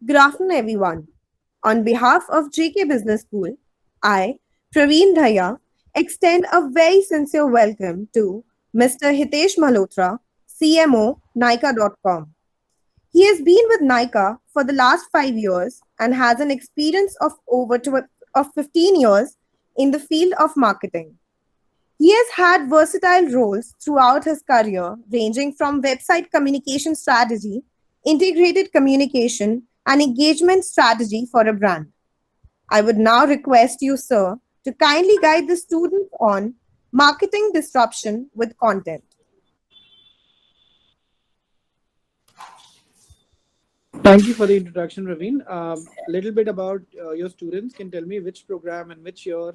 Good afternoon, everyone. On behalf of JK Business School, I, Praveen Dhaya, extend a very sincere welcome to Mr. Hitesh Malhotra, CMO, Nykaa.com. He has been with Nykaa for the last 5 years and has an experience of of 15 years in the field of marketing. He has had versatile roles throughout his career, ranging from website communication strategy, integrated communication, and engagement strategy for a brand. I would now request you, sir, to kindly guide the students on marketing disruption with content. Thank you for the introduction, Raveen. Little bit about your students. Can tell me which program and which year,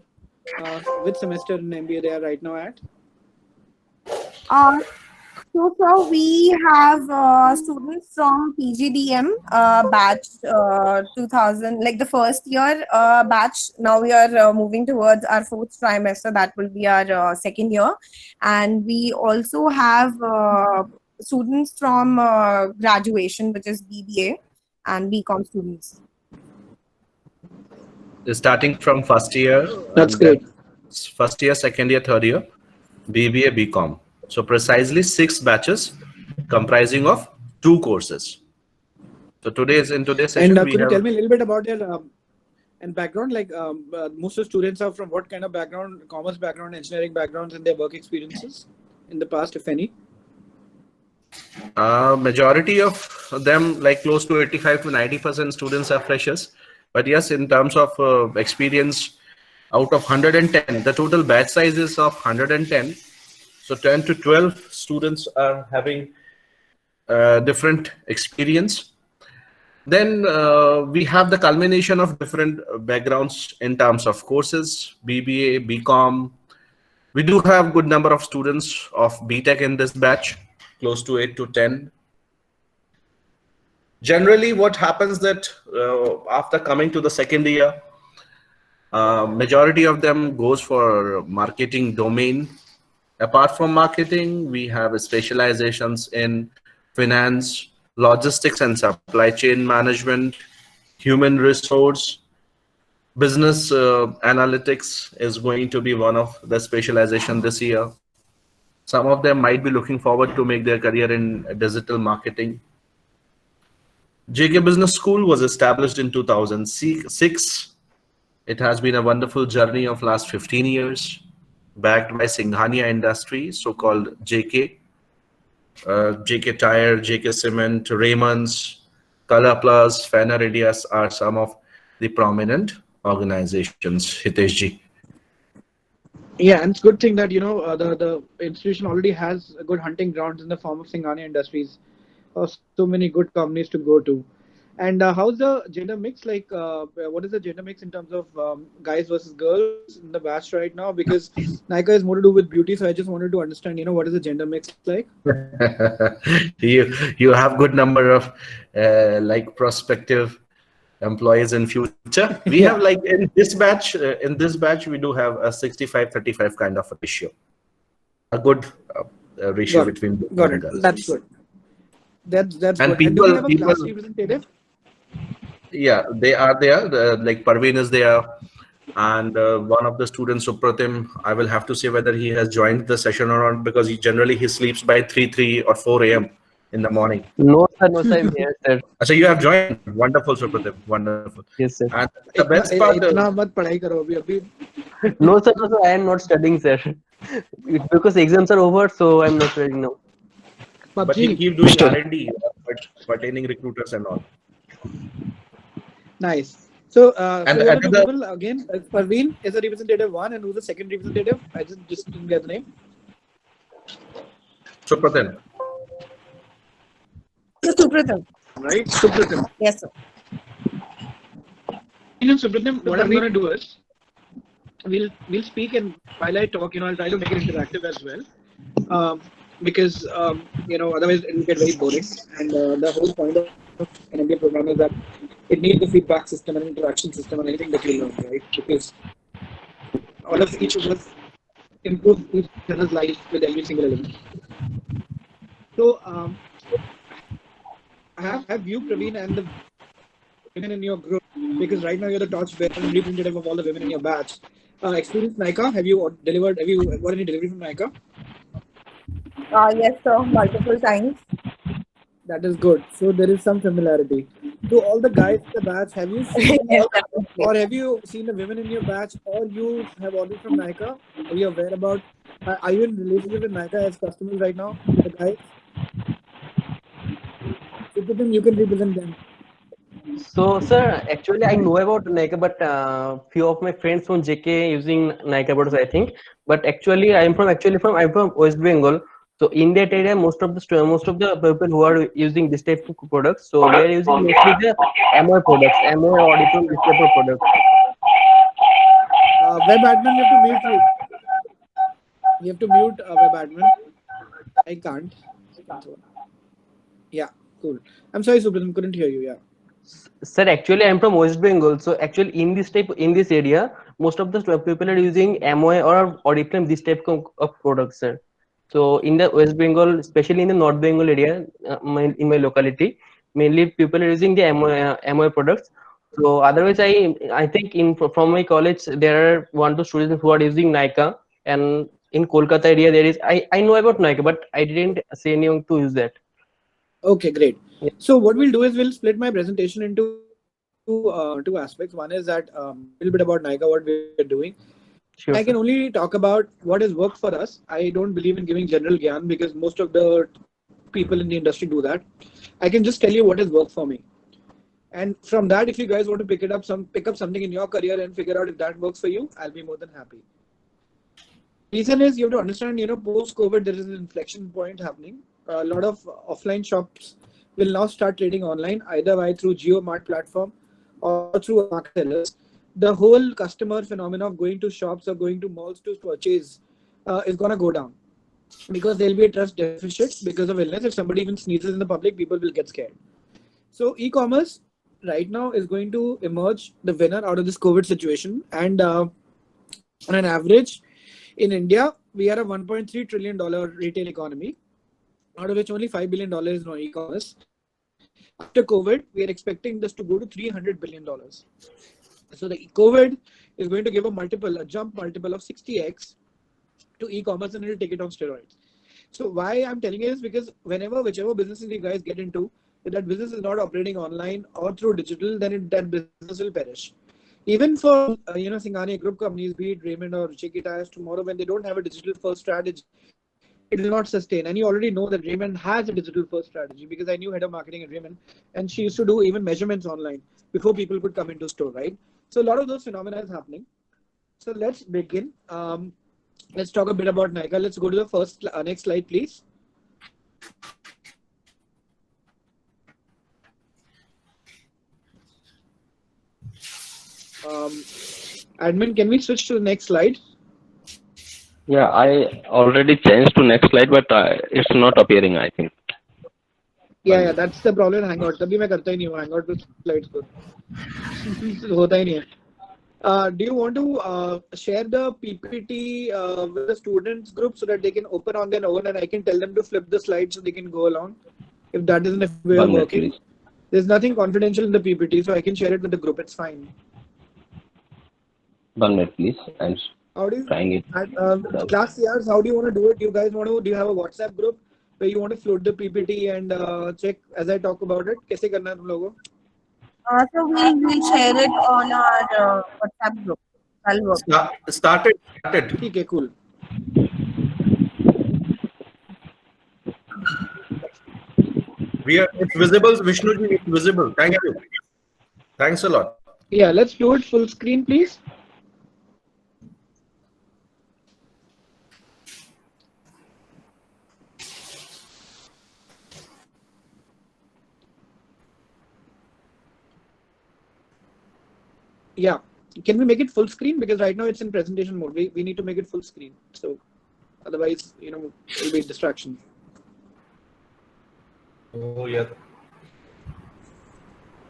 which semester in MBA they are right now at? Uh, so far, we have students from PGDM batch 2000, like the first year batch. Now we are moving towards our fourth trimester. That will be our second year. And we also have students from graduation, which is BBA and BCom students. Starting from first year That's and then great. first year, second year, third year, BBA, BCom. So precisely 6 batches comprising of 2 courses. So in today's And session we could you tell have me a little bit about their and background? Like most of the students are from what kind of background? Commerce background, engineering backgrounds, and their work experiences in the past, if any. majority of them, like close to 85 to 90% students are freshers. But yes, in terms of experience, out of 110, the total batch size is of 110. So 10 to 12 students are having different experience. Then we have the culmination of different backgrounds in terms of courses, BBA, BCom. We do have good number of students of BTech in this batch, close to 8 to 10. Generally, what happens that after coming to the second year, majority of them goes for marketing domain. Apart from marketing, we have specializations in finance, logistics and supply chain management, human resource, business analytics is going to be one of the specialization this year. Some of them might be looking forward to make their career in digital marketing. JK Business School was established in 2006. It has been a wonderful journey of last 15 years, backed by Singhania Industries, so-called JK, JK Tire, JK Cement, Raymond's, Color Plus, Fanner Indias are some of the prominent organizations. Hitesh ji. Yeah, and it's a good thing that the institution already has a good hunting grounds in the form of Singhania Industries. So many good companies to go to. And how's the gender mix? Like, what is the gender mix in terms of guys versus girls in the batch right now? Because Nykaa is more to do with beauty, so I just wanted to understand, what is the gender mix like? you have good number of like prospective employees in future. We have Yeah, like in this batch we do have a 65-35 kind of a ratio, a good ratio got it. between boys Got and it. girls. That's good. That's And good. And do we have a people, class representative? yeah, they are there. Like Parveen is there, and one of the students, Supratim. I will have to say whether he has joined the session or not because he sleeps by 3 or 4 a.m. in the morning. No, sir, I'm here, sir. So you have joined. Wonderful, Supratim. Wonderful. Yes, sir. And the best part, इतना मत पढ़ाई करो अभी No, sir, I am not studying, sir. Because exams are over, so I'm not studying now. but you PUBG. keep doing R&D, pertaining recruiters and all. Nice. So, And so what are the another, people again? Parveen is the representative one, and who's the second representative? I just didn't get the name. Supratim. So, Supratim. Right, Supratim. Yes, sir. And Supratim, what I'm going to do is we'll speak, and while I talk, I'll try to make it interactive as well, because otherwise it will get very boring. And the whole point of an MBA program is that it needs a feedback system and an interaction system and anything that you learn, right? Because all of each of us improve each other's life with every single element. So have you, Praveen, and the women in your group, because right now you're the torch bearer and representative of all the women in your batch. Experience Nykaa? Have you got any delivery from Nykaa? Yes, sir, multiple times. That is good. So there is some familiarity. To all the guys in the batch, have you seen Yes, definitely. or have you seen the women in your batch, or you have ordered from Nykaa? Are you aware about? Are you in relationship with Nykaa as customers right now? The guys, Supratim, you can represent them. So, sir, actually, I know about Nykaa, but few of my friends from JK using Nykaa products, I think. But actually, I'm from West Bengal. So in that area, most of the people who are using this type of products, so they are using mostly the MOI products, MOI Audicom, this type of products. Web admin, you have to mute you. You have to mute web admin. I can't. Yeah, cool. I'm sorry, Supratim, couldn't hear you. Yeah. Sir, actually, I'm from West Bengal. So actually, in this area, most of the people are using MOI or Audicom, this type of products, sir. So in the West Bengal, especially in the North Bengal area, in my locality, mainly people are using the MOI products. So otherwise, I think from my college there are 1 2 students who are using Nykaa, and in Kolkata area there is I know about Nykaa, but I didn't say anyone to use that. Okay, great. Yeah. So what we'll do is we'll split my presentation into two aspects. One is that a little bit about Nykaa, what we're doing. And Sure, I can sir. only talk about what has worked for us. I don't believe in giving general gyan because most of the people in the industry do that. I can just tell you what has worked for me. And from that, if you guys want to pick up something in your career and figure out if that works for you, I'll be more than happy. Reason is you have to understand, post-COVID, there is an inflection point happening. A lot of offline shops will now start trading online, either through JioMart platform or through market sellers. The whole customer phenomenon of going to shops or going to malls to purchase is going to go down because there'll be a trust deficit because of illness. If somebody even sneezes in the public, people will get scared. So e-commerce right now is going to emerge the winner out of this COVID situation. And on an average, in India, we are a $1.3 trillion retail economy, out of which only $5 billion is on e-commerce. After COVID, we are expecting this to go to $300 billion. So the COVID is going to give a jump multiple of 60x to e-commerce, and it will take it on steroids. So why I'm telling you is because whichever businesses you guys get into, if that business is not operating online or through digital, then that business will perish. Even for Singhania group companies, be it Raymond or JK Tyres, tomorrow when they don't have a digital first strategy, it will not sustain. And you already know that Raymond has a digital first strategy because I knew head of marketing at Raymond, and she used to do even measurements online before people could come into store, right? So a lot of those phenomena is happening. So let's begin. Let's talk a bit about Nykaa. Let's go to the next slide, please. Admin, can we switch to the next slide? Yeah, I already changed to next slide, but it's not appearing, I think. Yeah, that's the problem in Hangout. तभी मैं करता ही नहीं हूँ Hangout पे slides को. होता ही नहीं है. Do you want to share the PPT with the students group so that they can open on their own and I can tell them to flip the slides so they can go along? If that isn't a way of working. There's nothing confidential in the PPT, so I can share it with the group. It's fine. 1 minute, please. I'm trying it. Class CRs, how do you want to do it? Do you have a WhatsApp group where you want to float the PPT and check as I talk about it? कैसे करना है तुम लोगों? So we'll share it on our WhatsApp group. I'll work. Started. ठीक है, cool. It's visible, Vishnuji. It's visible. Thank you. Thanks a lot. Yeah, let's do it full screen, please. Yeah, can we make it full screen? Because right now it's in presentation mode. We need to make it full screen. So otherwise, it'll be a distraction. Oh, yeah.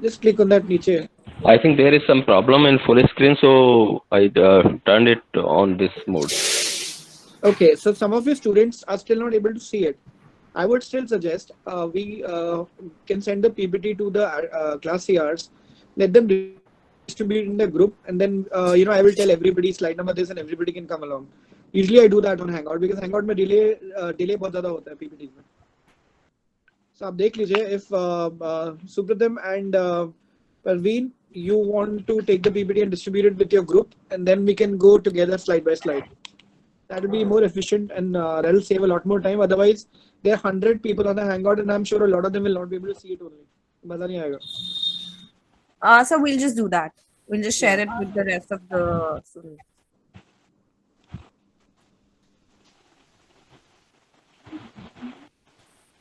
Just click on that niche. I think there is some problem in full screen, so I turned it on this mode. Okay, so some of your students are still not able to see it. I would still suggest we can send the PPT to the class CRs let them distribute in the group, and then I will tell everybody slide number this, and everybody can come along. Usually I do that on Hangout because Hangout में delay बहुत ज़्यादा होता है PPTs में. So आप देख लीजिए if Supratim and Parveen, you want to take the PPT and distribute it with your group, and then we can go together slide by slide. That will be more efficient, and that will save a lot more time. Otherwise, there are 100 people on the Hangout, and I'm sure a lot of them will not be able to see it only. मजा नहीं आएगा. So we'll just do that. We'll just share it with the rest of the students.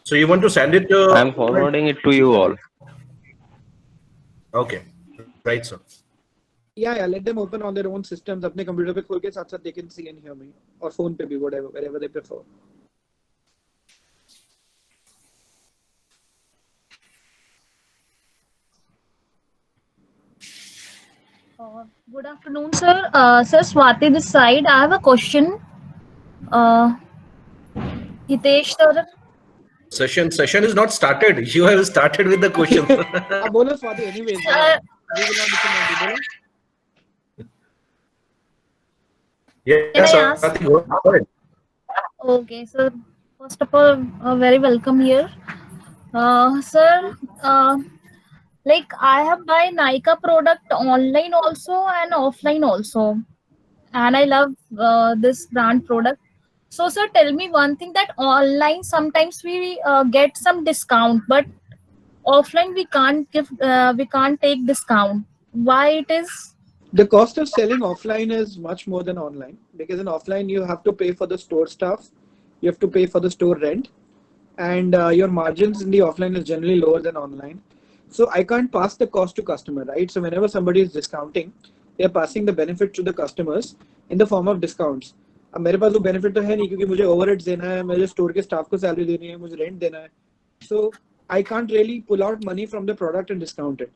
So you want to send it to? I'm forwarding it to you all. Okay, right, sir. Yeah. Let them open on their own systems. अपने computer पे खोल के साथ-साथ they can see and hear me, or phone पे भी, whatever, wherever they prefer. Good afternoon, sir. Sir, Swati this side. I have a question. Hitesh sir. Session is not started. You have started with the questions. बोलो Swati, anyways. Sir, We will not discriminate. बोलो. Yes, Can I sir. ask? Go ahead. okay, sir. First of all, very welcome here. Sir, like I have buy Nykaa product online also and offline also, and I love this brand product. So, sir, tell me one thing, that online sometimes we get some discount, but offline we can't take discount. Why it is? The cost of selling offline is much more than online, because in offline you have to pay for the store staff, you have to pay for the store rent, and your margins in the offline is generally lower than online. So I can't pass the cost to customer, right? So whenever somebody is discounting, they are passing the benefit to the customers in the form of discounts. अब मेरे पास वो benefit तो है नहीं, क्योंकि मुझे overheads देना है, मुझे store के staff को salary देनी है, मुझे rent देना है. So I can't really pull out money from the product and discount it.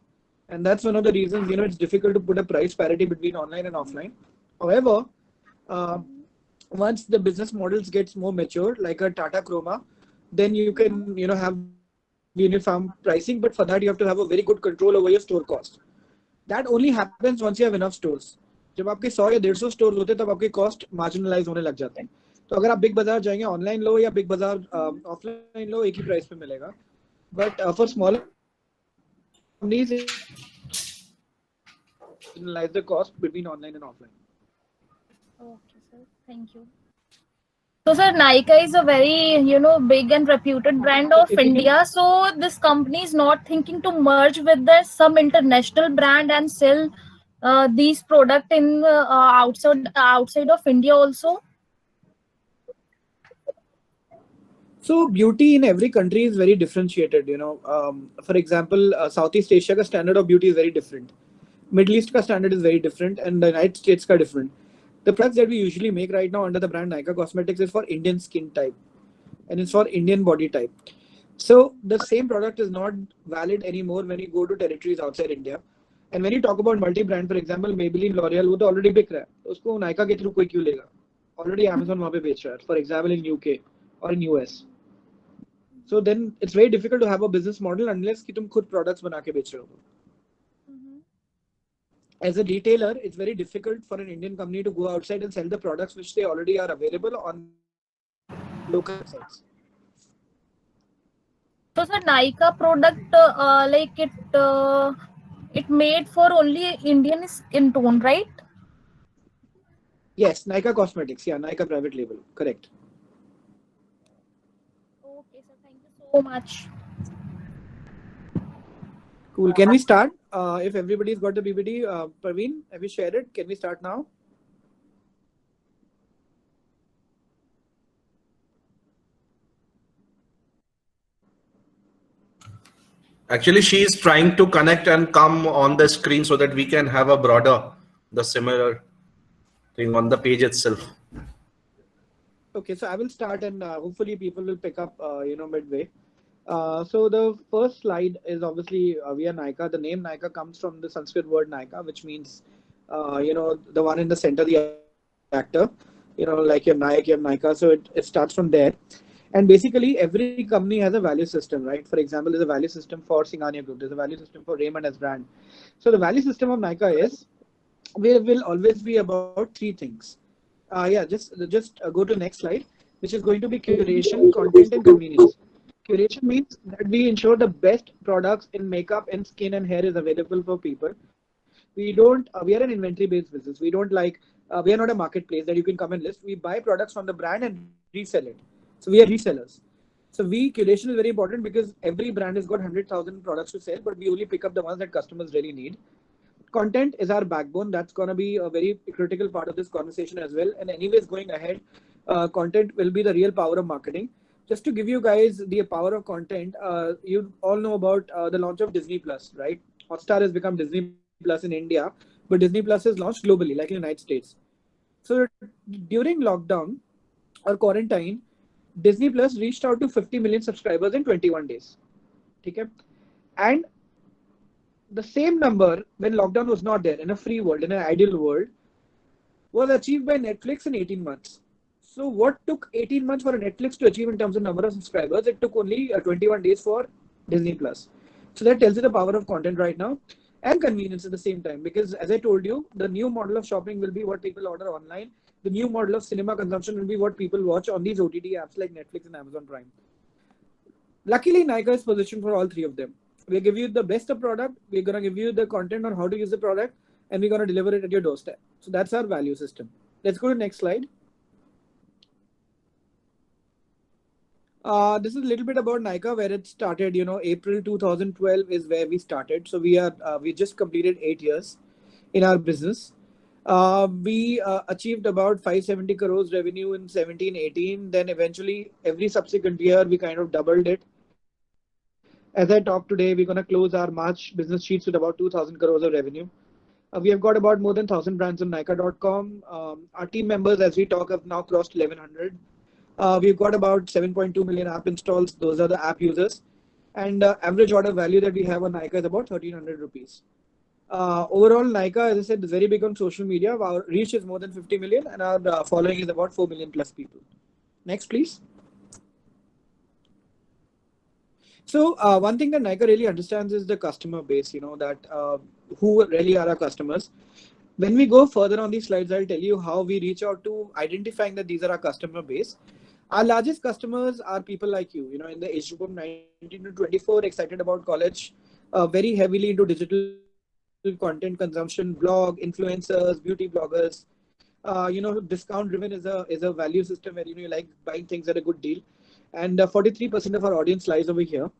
And that's one of the reasons, it's difficult to put a price parity between online and offline. However, once the business models gets more mature, like a Tata Chroma, then you can, have uniform pricing, but for that you have to have a very good control over your store cost. That only happens once you have enough stores. जब आपके 100 या 150 store होते हैं तब आपके cost marginalise होने लग जाते हैं. तो अगर आप बिग बाजार जाएंगे, ऑनलाइन लो या बिग बाजार ऑफलाइन लो, एक ही प्राइस पे मिलेगा. But for smaller companies, marginalize the cost between online and offline. Okay, sir. Thank you. So, sir, Nykaa is a very, big and reputed brand of India. So, this company is not thinking to merge with some international brand and sell these products in outside of India also. So, beauty in every country is very differentiated. For example, Southeast Asia ka standard of beauty is very different. Middle East ka standard is very different, and the United States ka different. The products that we usually make right now under the brand Nykaa Cosmetics is for Indian skin type, and it's for Indian body type. So the same product is not valid anymore when you go to territories outside India. And when you talk about multi-brand, for example, Maybelline, L'Oreal, वो तो already बिक रहा है. उसको Nykaa के through कोई क्यों लेगा? Already Amazon वहाँ पे बेच रहा है. For example, in UK or in US. So then it's very difficult to have a business model unless कि तुम खुद products बना के बेच रहे हो. As a retailer, it's very difficult for an Indian company to go outside and sell the products which they already are available on local sites. So, sir, Nykaa product, it made for only Indian skin tone, right? Yes, Nykaa Cosmetics. Yeah, Nykaa private label. Correct. Okay, sir. Thank you so much. Cool. Can we start? If everybody's got the PPT, Parveen, have you shared it? Can we start now? Actually, she is trying to connect and come on the screen so that we can have a broader, the similar thing on the page itself. Okay, so I will start, and hopefully people will pick up, midway. So the first slide is obviously we are Nykaa. The name Nykaa comes from the Sanskrit word Naika, which means, the one in the center, the actor, like your Nayak, your Nykaa. So it starts from there. And basically, every company has a value system, right? For example, there's a value system for Singania Group. There's a value system for Raymond as brand. So the value system of Nykaa is, will always be about three things. Just go to next slide, which is going to be curation, content, and convenience. Curation means that we ensure the best products in makeup and skin and hair is available for people. We don't. We are an inventory-based business. We don't like. We are not a marketplace that you can come and list. We buy products from the brand and resell it. So we are resellers. So curation is very important because every brand has got 100,000 products to sell, but we only pick up the ones that customers really need. Content is our backbone. That's going to be a very critical part of this conversation as well. And anyways, going ahead, content will be the real power of marketing. Just to give you guys the power of content, you all know about the launch of Disney Plus, right? Hotstar has become Disney Plus in India, but Disney Plus is launched globally, like in the United States. So during lockdown or quarantine, Disney Plus reached out to 50 million subscribers in 21 days. Okay? And the same number when lockdown was not there, in a free world, in an ideal world, was achieved by Netflix in 18 months. So what took 18 months for Netflix to achieve in terms of number of subscribers, it took only 21 days for Disney Plus. So that tells you the power of content right now, and convenience at the same time. Because as I told you, the new model of shopping will be what people order online. The new model of cinema consumption will be what people watch on these OTT apps like Netflix and Amazon Prime. Luckily, Nykaa is positioned for all three of them. We'll give you the best of product. We're going to give you the content on how to use the product, and we're going to deliver it at your doorstep. So that's our value system. Let's go to the next slide. This is a little bit about Nykaa, where it started. April 2012 is where we started. So we just completed 8 years in our business. We achieved about 570 crores revenue in 17-18. Then eventually every subsequent year we kind of doubled it. As I talk today, we're going to close our March business sheets with about 2,000 crores of revenue. We have got about more than 1,000 brands on Nykaa.com. Our team members, as we talk, have now crossed 1,100. We've got about 7.2 million app installs. Those are the app users. And average order value that we have on Nykaa is about 1,300 rupees. Overall, Nykaa, as I said, is very big on social media. Our reach is more than 50 million and our following is about 4 million plus people. Next, please. So one thing that Nykaa really understands is the customer base, who really are our customers. When we go further on these slides, I'll tell you how we reach out to identifying that these are our customer base. Our largest customers are people like you, in the age group of 19 to 24, excited about college, very heavily into digital content consumption, blog, influencers, beauty bloggers. Discount driven is a value system where you like buying things at a good deal. And 43% of our audience lies over here.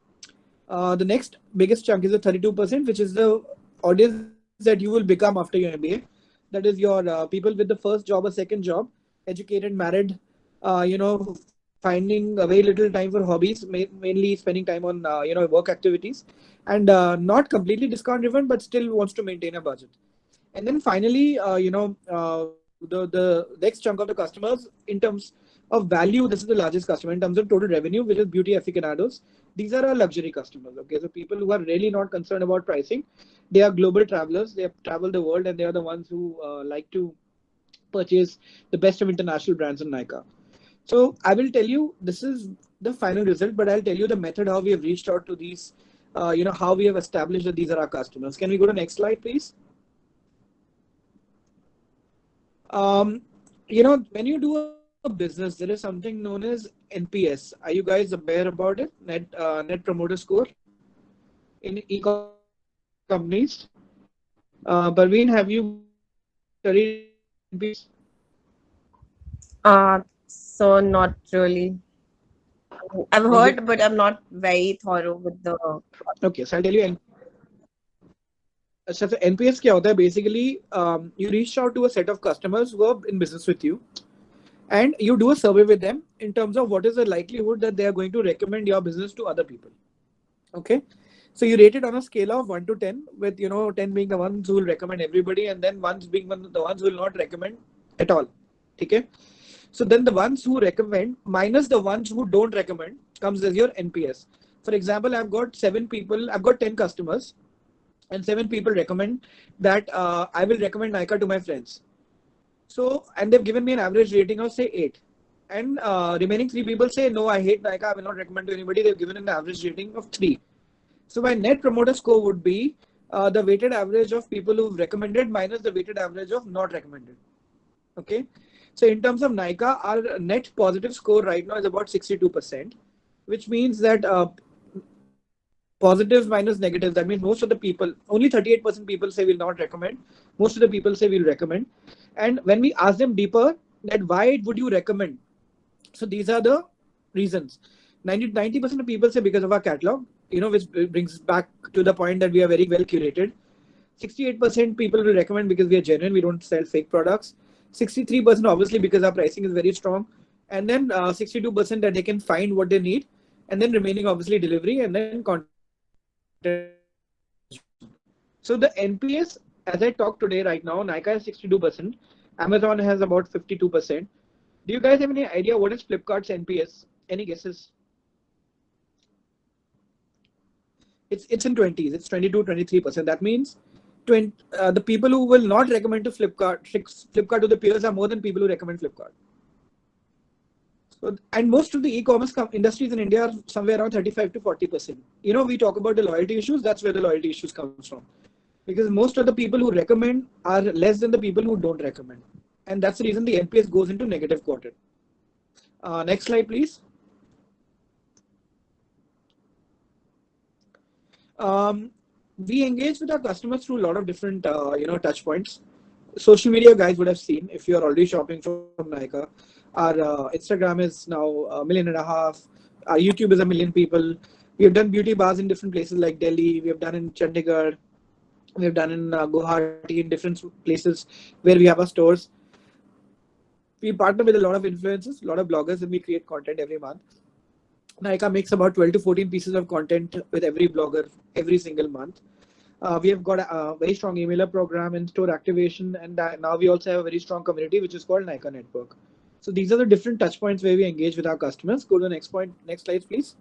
The next biggest chunk is the 32%, which is the audience that you will become after your MBA. That is your people with the first job or second job, educated, married, finding very little time for hobbies, mainly spending time on work activities, and not completely discount driven, but still wants to maintain a budget. And then finally, the next chunk of the customers in terms of value, this is the largest customer in terms of total revenue, which is beauty aficionados. These are our luxury customers. Okay, so people who are really not concerned about pricing. They are global travelers. They have traveled the world, and they are the ones who like to purchase the best of international brands on Nykaa. So I will tell you, this is the final result, but I'll tell you the method how we have reached out to these, how we have established that these are our customers. Can we go to next slide, please? When you do a business, there is something known as NPS. Are you guys aware about it? Net Promoter Score in e-commerce companies. Parveen, have you studied NPS? So not really. I've heard, but I'm not very thorough with the. Okay, so I'll tell you. So NPS क्या होता है? Basically, you reach out to a set of customers who are in business with you, and you do a survey with them in terms of what is the likelihood that they are going to recommend your business to other people. Okay, so you rate it on a scale of 1 to 10, with 10 being the ones who will recommend everybody, and then ones being the ones who will not recommend at all. Okay, so then the ones who recommend minus the ones who don't recommend comes as your NPS. For example, I've got 10 customers, and 7 people recommend that I will recommend Nykaa to my friends. So, and they've given me an average rating of say 8. and remaining 3 people say, no, I hate Nykaa, I will not recommend to anybody. They've given an average rating of 3. So my net promoter score would be the weighted average of people who've recommended minus the weighted average of not recommended. Okay. So in terms of Nykaa, our net positive score right now is about 62%, which means that positives minus negatives, that means most of the people, only 38% people say will not recommend. Most of the people say will recommend. And when we ask them deeper that why would you recommend? So these are the reasons. 90% of people say because of our catalog, which brings back to the point that we are very well curated. 68% people will recommend because we are genuine, we don't sell fake products. 63% obviously because our pricing is very strong. And then 62% that they can find what they need. And then remaining obviously delivery and then content. So the NPS, as I talk today right now, Nykaa is 62%. Amazon has about 52%. Do you guys have any idea what is Flipkart's NPS? Any guesses? It's in 20s. It's 22, 23%. That means the people who will not recommend to Flipkart to the peers are more than people who recommend Flipkart. So, and most of the e-commerce industries in India are somewhere around 35 to 40%. We talk about the loyalty issues. That's where the loyalty issues comes from. Because most of the people who recommend are less than the people who don't recommend. And that's the reason the NPS goes into negative quartile. Next slide, please. We engage with our customers through a lot of different, touch points. Social media guys would have seen if you are already shopping from Nykaa. Our Instagram is now 1.5 million. Our YouTube is 1 million people. We have done beauty bars in different places like Delhi. We have done in Chandigarh. We have done in Guwahati, in different places where we have our stores. We partner with a lot of influencers, a lot of bloggers, and we create content every month. Nykaa makes about 12 to 14 pieces of content with every blogger every single month. We have got a very strong emailer program and store activation, and now we also have a very strong community which is called Nykaa Network. So these are the different touch points where we engage with our customers. Go to the next point. Next slide, please.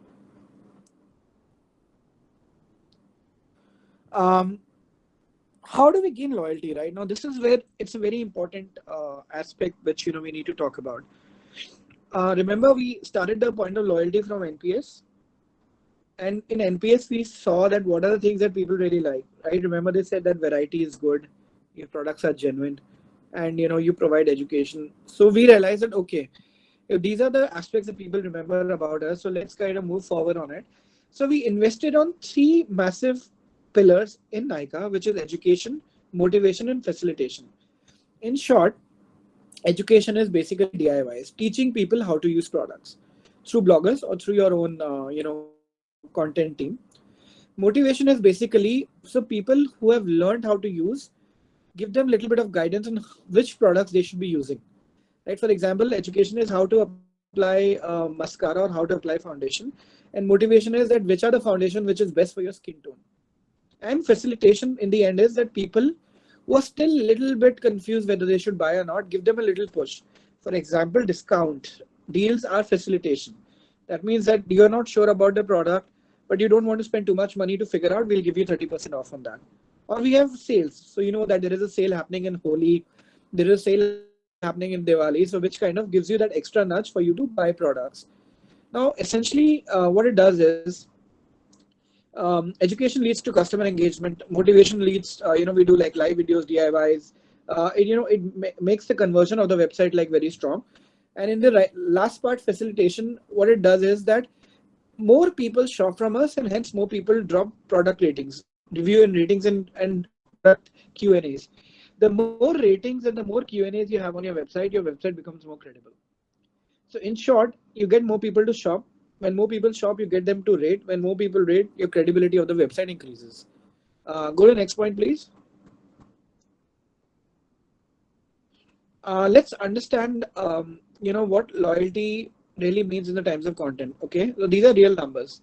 How do we gain loyalty? Right now, this is where it's a very important aspect which we need to talk about. Remember, we started the point of loyalty from NPS, and in NPS we saw that what are the things that people really like. Right? Remember, they said that variety is good, your products are genuine, and you provide education. So we realized that okay, if these are the aspects that people remember about us, so let's kind of move forward on it. So we invested on 3 massive pillars in Nykaa, which is education, motivation, and facilitation. In short, education is basically DIYs, teaching people how to use products through bloggers or through your own, content team. Motivation is basically so people who have learned how to use, give them a little bit of guidance on which products they should be using. Right? For example, education is how to apply mascara or how to apply foundation, and motivation is that which are the foundation which is best for your skin tone. And facilitation in the end is that people who are still a little bit confused whether they should buy or not, give them a little push. For example, discount deals are facilitation. That means that you are not sure about the product, but you don't want to spend too much money to figure out, we'll give you 30% off on that. Or we have sales. So you know that there is a sale happening in Holi, there is a sale happening in Diwali, so which kind of gives you that extra nudge for you to buy products. Now, essentially, what it does is, education leads to customer engagement. Motivation leads, we do like live videos, DIYs. It makes the conversion of the website like very strong. And in the last part, facilitation, what it does is that more people shop from us, and hence more people drop product ratings, review and ratings, and product Q&As. The more ratings and the more Q&As you have on your website becomes more credible. So in short, you get more people to shop. When more people shop, you get them to rate. When more people rate, your credibility of the website increases. Go to the next point, please. Let's understand, what loyalty really means in the times of content. Okay, so these are real numbers.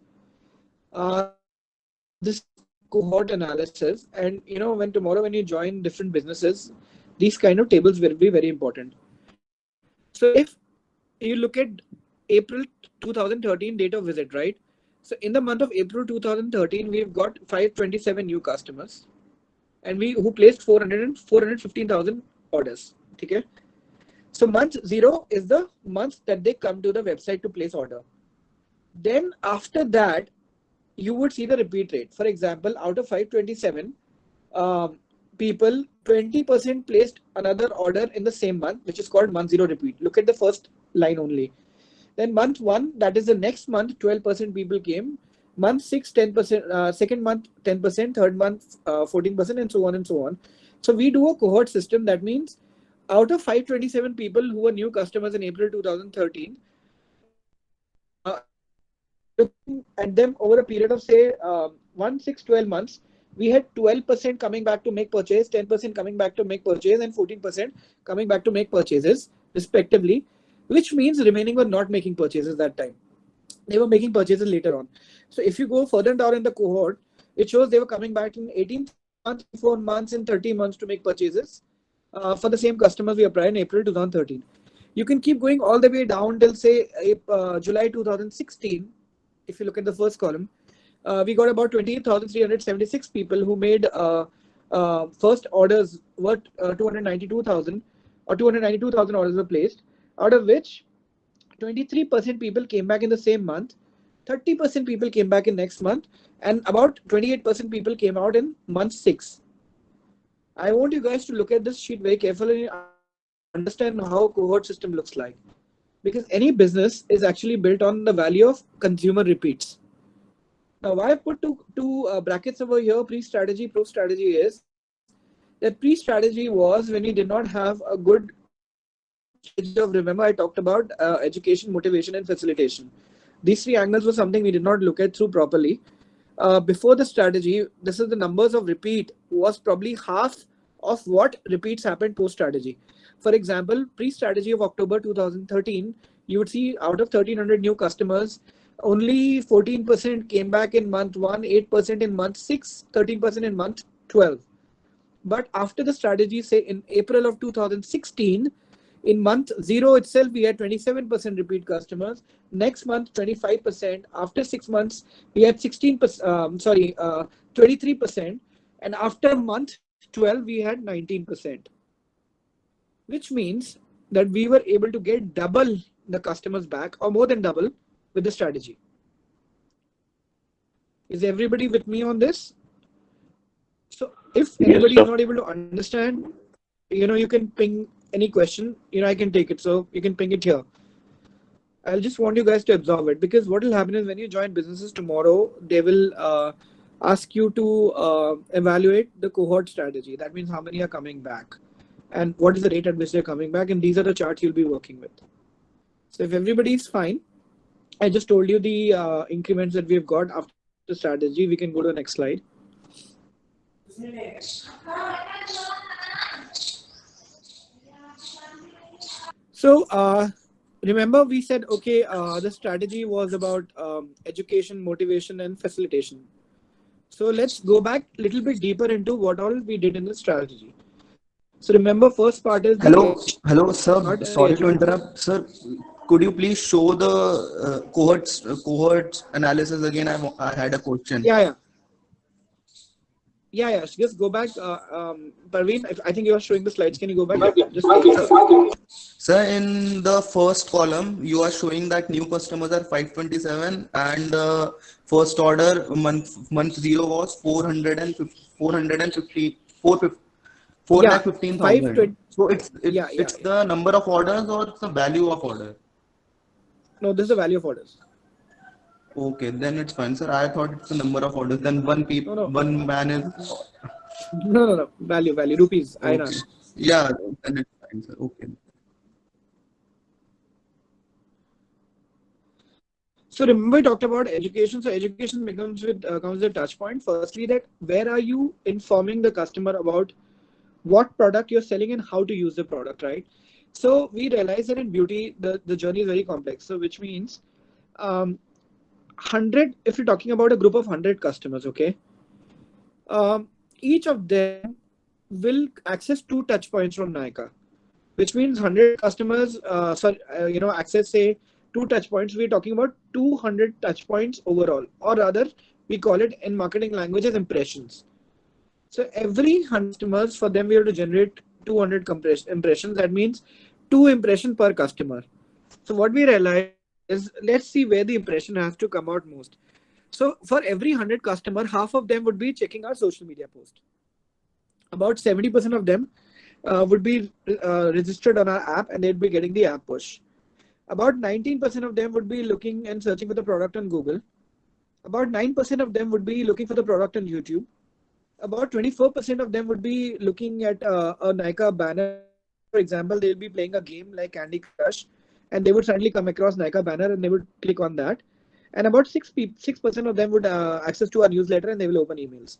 This cohort analysis, and when tomorrow when you join different businesses, these kind of tables will be very important. So if you look at April 2013 date of visit, right? So in the month of April 2013, we've got 527 new customers, and who placed 415,000 orders. Okay. So month 0 is the month that they come to the website to place order. Then after that, you would see the repeat rate. For example, out of 527 people, 20% placed another order in the same month, which is called month 0 repeat. Look at the first line only. Then month 1, that is the next month, 12% people came. Month 6, 10%, second month, 10%, third month, 14%, and so on and so on. So we do a cohort system. That means out of 527 people who were new customers in April 2013, looking at them over a period of say 1, 6, 12 months, we had 12% coming back to make purchase, 10% coming back to make purchase, and 14% coming back to make purchases respectively, which means remaining were not making purchases that time. They were making purchases later on. So if you go further down in the cohort, it shows they were coming back in 18 months, 4 months, and 30 months to make purchases for the same customers we applied in April 2013. You can keep going all the way down till say July 2016. If you look at the first column, we got about 28,376 people who made first orders worth 292,000 or 292,000 orders were placed, out of which 23% people came back in the same month, 30% people came back in next month, and about 28% people came out in month 6. I want you guys to look at this sheet very carefully and understand how a cohort system looks like. Because any business is actually built on the value of consumer repeats. Now, why I put two brackets over here, pre-strategy, post-strategy, is that pre-strategy was when you did not have a good strategy of, remember I talked about education, motivation, and facilitation. These 3 angles were something we did not look at through properly. Before the strategy, this is the numbers of repeat was probably half of what repeats happened post-strategy. For example, pre-strategy of October 2013, you would see out of 1,300 new customers, only 14% came back in month 1, 8% in month 6, 13% in month 12. But after the strategy, say in April of 2016, in month 0 itself, we had 27% repeat customers. Next month, 25%. After 6 months, we had 23%. And after month 12, we had 19%. Which means that we were able to get double the customers back, or more than double, with the strategy. Is everybody with me on this? So if anybody is not able to understand, you can ping any question, I can take it. So you can ping it here. I'll just want you guys to absorb it, because what will happen is when you join businesses tomorrow, they will ask you to evaluate the cohort strategy. That means how many are coming back and what is the rate at which they're coming back. And these are the charts you'll be working with. So if everybody is fine, I just told you the increments that we've got after the strategy. We can go to the next slide. So remember we said, okay, the strategy was about education, motivation, and facilitation. So let's go back a little bit deeper into what all we did in the strategy. So remember, first part is hello, sir. Sorry to interrupt, sir. Could you please show the cohorts analysis again? I had a question. Yeah. Just go back. Parveen, I think you are showing the slides. Can you go back? Sir, in the first column, you are showing that new customers are 527 and first order month 0 was 415,000. So it's the number of orders or it's the value of order? No, this is the value of orders. Okay, then it's fine, sir. I thought it's the number of orders. Then one man is. No. Value, rupees. Okay. Yeah, then it's fine, sir. Okay. So remember, we talked about education. So education comes with a touch point. Firstly, that where are you informing the customer about what product you're selling and how to use the product, right? So we realize that in beauty, the journey is very complex. So which means 100, if you're talking about a group of 100 customers, okay, each of them will access 2 touch points from Nykaa, which means 100 customers, access say 2 touch points. We're talking about 200 touch points overall, or rather we call it in marketing language as impressions. So every 100 customers, for them we have to generate 200 impressions. That means 2 impression per customer. So what we realize is, let's see where the impression has to come out most. So for every 100 customer, half of them would be checking our social media post. About 70% of them would be registered on our app and they'd be getting the app push. About 19% of them would be looking and searching for the product on Google. About 9% of them would be looking for the product on YouTube. About 24% of them would be looking at a Nykaa banner. For example, they'll be playing a game like Candy Crush and they would suddenly come across Nykaa banner and they would click on that. And about 6% of them would access to our newsletter and they will open emails.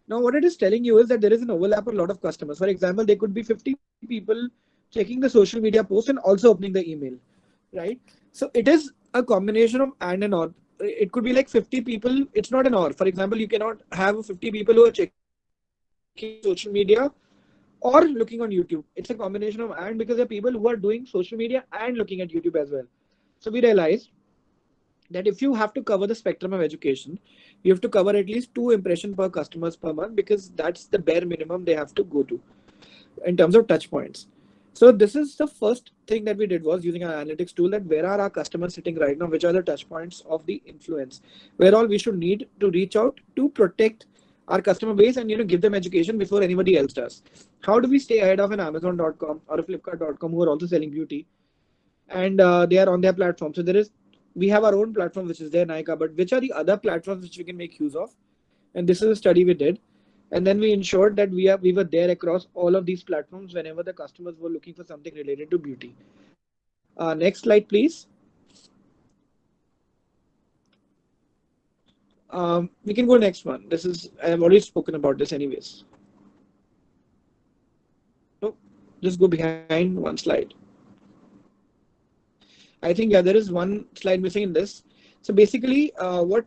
Now, what it is telling you is that there is an overlap of a lot of customers. For example, there could be 50 people checking the social media post and also opening the email, right? So it is a combination of and or. It could be like 50 people. It's not an or. For example, you cannot have 50 people who are checking social media or looking on YouTube. It's a combination of and, because there are people who are doing social media and looking at YouTube as well. So we realized that if you have to cover the spectrum of education, you have to cover at least 2 impressions per customers per month, because that's the bare minimum they have to go to in terms of touch points. So this is the first thing that we did, was using our analytics tool, that where are our customers sitting right now, which are the touch points of the influence, where all we should need to reach out to protect our customer base and give them education before anybody else does. How do we stay ahead of an Amazon.com or a Flipkart.com who are also selling beauty, and they are on their platform? So we have our own platform, which is there, Nykaa, but which are the other platforms which we can make use of? And this is a study we did. And then we ensured that we were there across all of these platforms whenever the customers were looking for something related to beauty. Next slide, please. We can go next one. I've already spoken about this anyways. So just go behind one slide. I think, yeah, there is one slide missing in this. So basically, what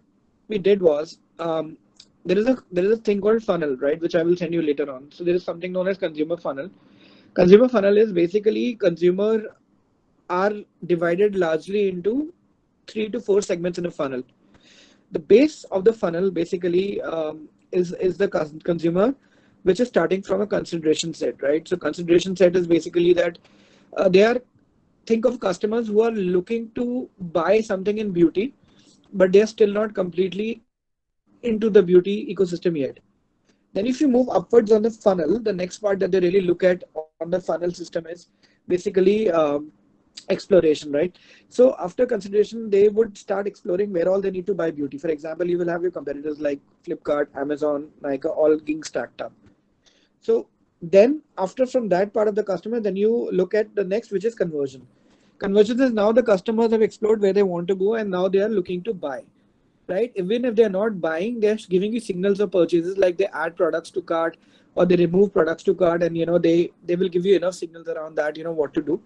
we did was, there is a thing called funnel, right, which I will send you later on. So there is something known as consumer funnel. Consumer funnel is basically, consumer are divided largely into 3 to 4 segments in a funnel. The base of the funnel basically is the consumer, which is starting from a consideration set, right? So consideration set is basically that think of customers who are looking to buy something in beauty, but they are still not completely into the beauty ecosystem yet. Then if you move upwards on the funnel, the next part that they really look at on the funnel system is basically exploration, right? So after consideration, they would start exploring where all they need to buy beauty. For example, you will have your competitors like Flipkart, Amazon, Nykaa, all being stacked up. So then from that part of the customer, then you look at the next, which is conversion. Conversion is now the customers have explored where they want to go and now they are looking to buy, right? Even if they're not buying, they're giving you signals of purchases, like they add products to cart or they remove products to cart, and they will give you enough signals around that, what to do.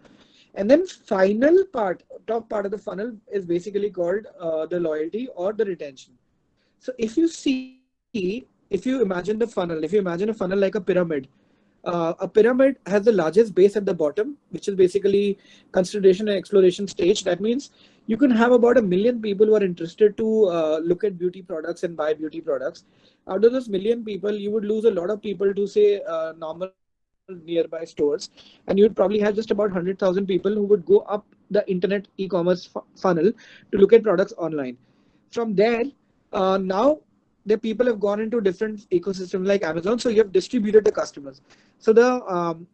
And then final part, top part of the funnel is basically called the loyalty or the retention. So if you imagine a funnel like a pyramid has the largest base at the bottom, which is basically consideration and exploration stage. That means you can have about 1 million people who are interested to look at beauty products and buy beauty products. Out of those 1 million people, you would lose a lot of people to say normal nearby stores, and you would probably have just about 100,000 people who would go up the internet e-commerce funnel to look at products online. From there, now the people have gone into different ecosystems like Amazon, so you have distributed the customers. So the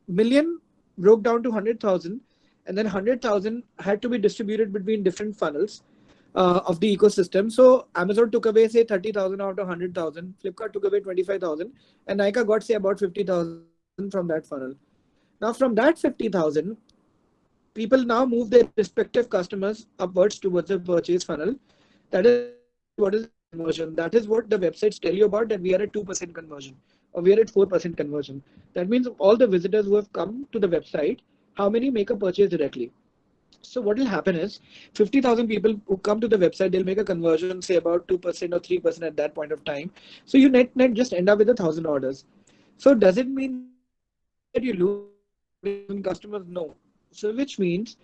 million broke down to 100,000, and then 100,000 had to be distributed between different funnels of the ecosystem. So Amazon took away, say, 30,000 out of 100,000, Flipkart took away 25,000, and Nykaa got, say, about 50,000 from that funnel. Now from that 50,000, people now move their respective customers upwards towards the purchase funnel. That is what is conversion. That is what the websites tell you about, that we are at 2% conversion or we are at 4% conversion. That means all the visitors who have come to the website, how many make a purchase directly? So what will happen is 50,000 people who come to the website, they'll make a conversion, say about 2% or 3% at that point of time. So you net just end up with 1,000 orders. So does it mean that you lose customers? No. So which means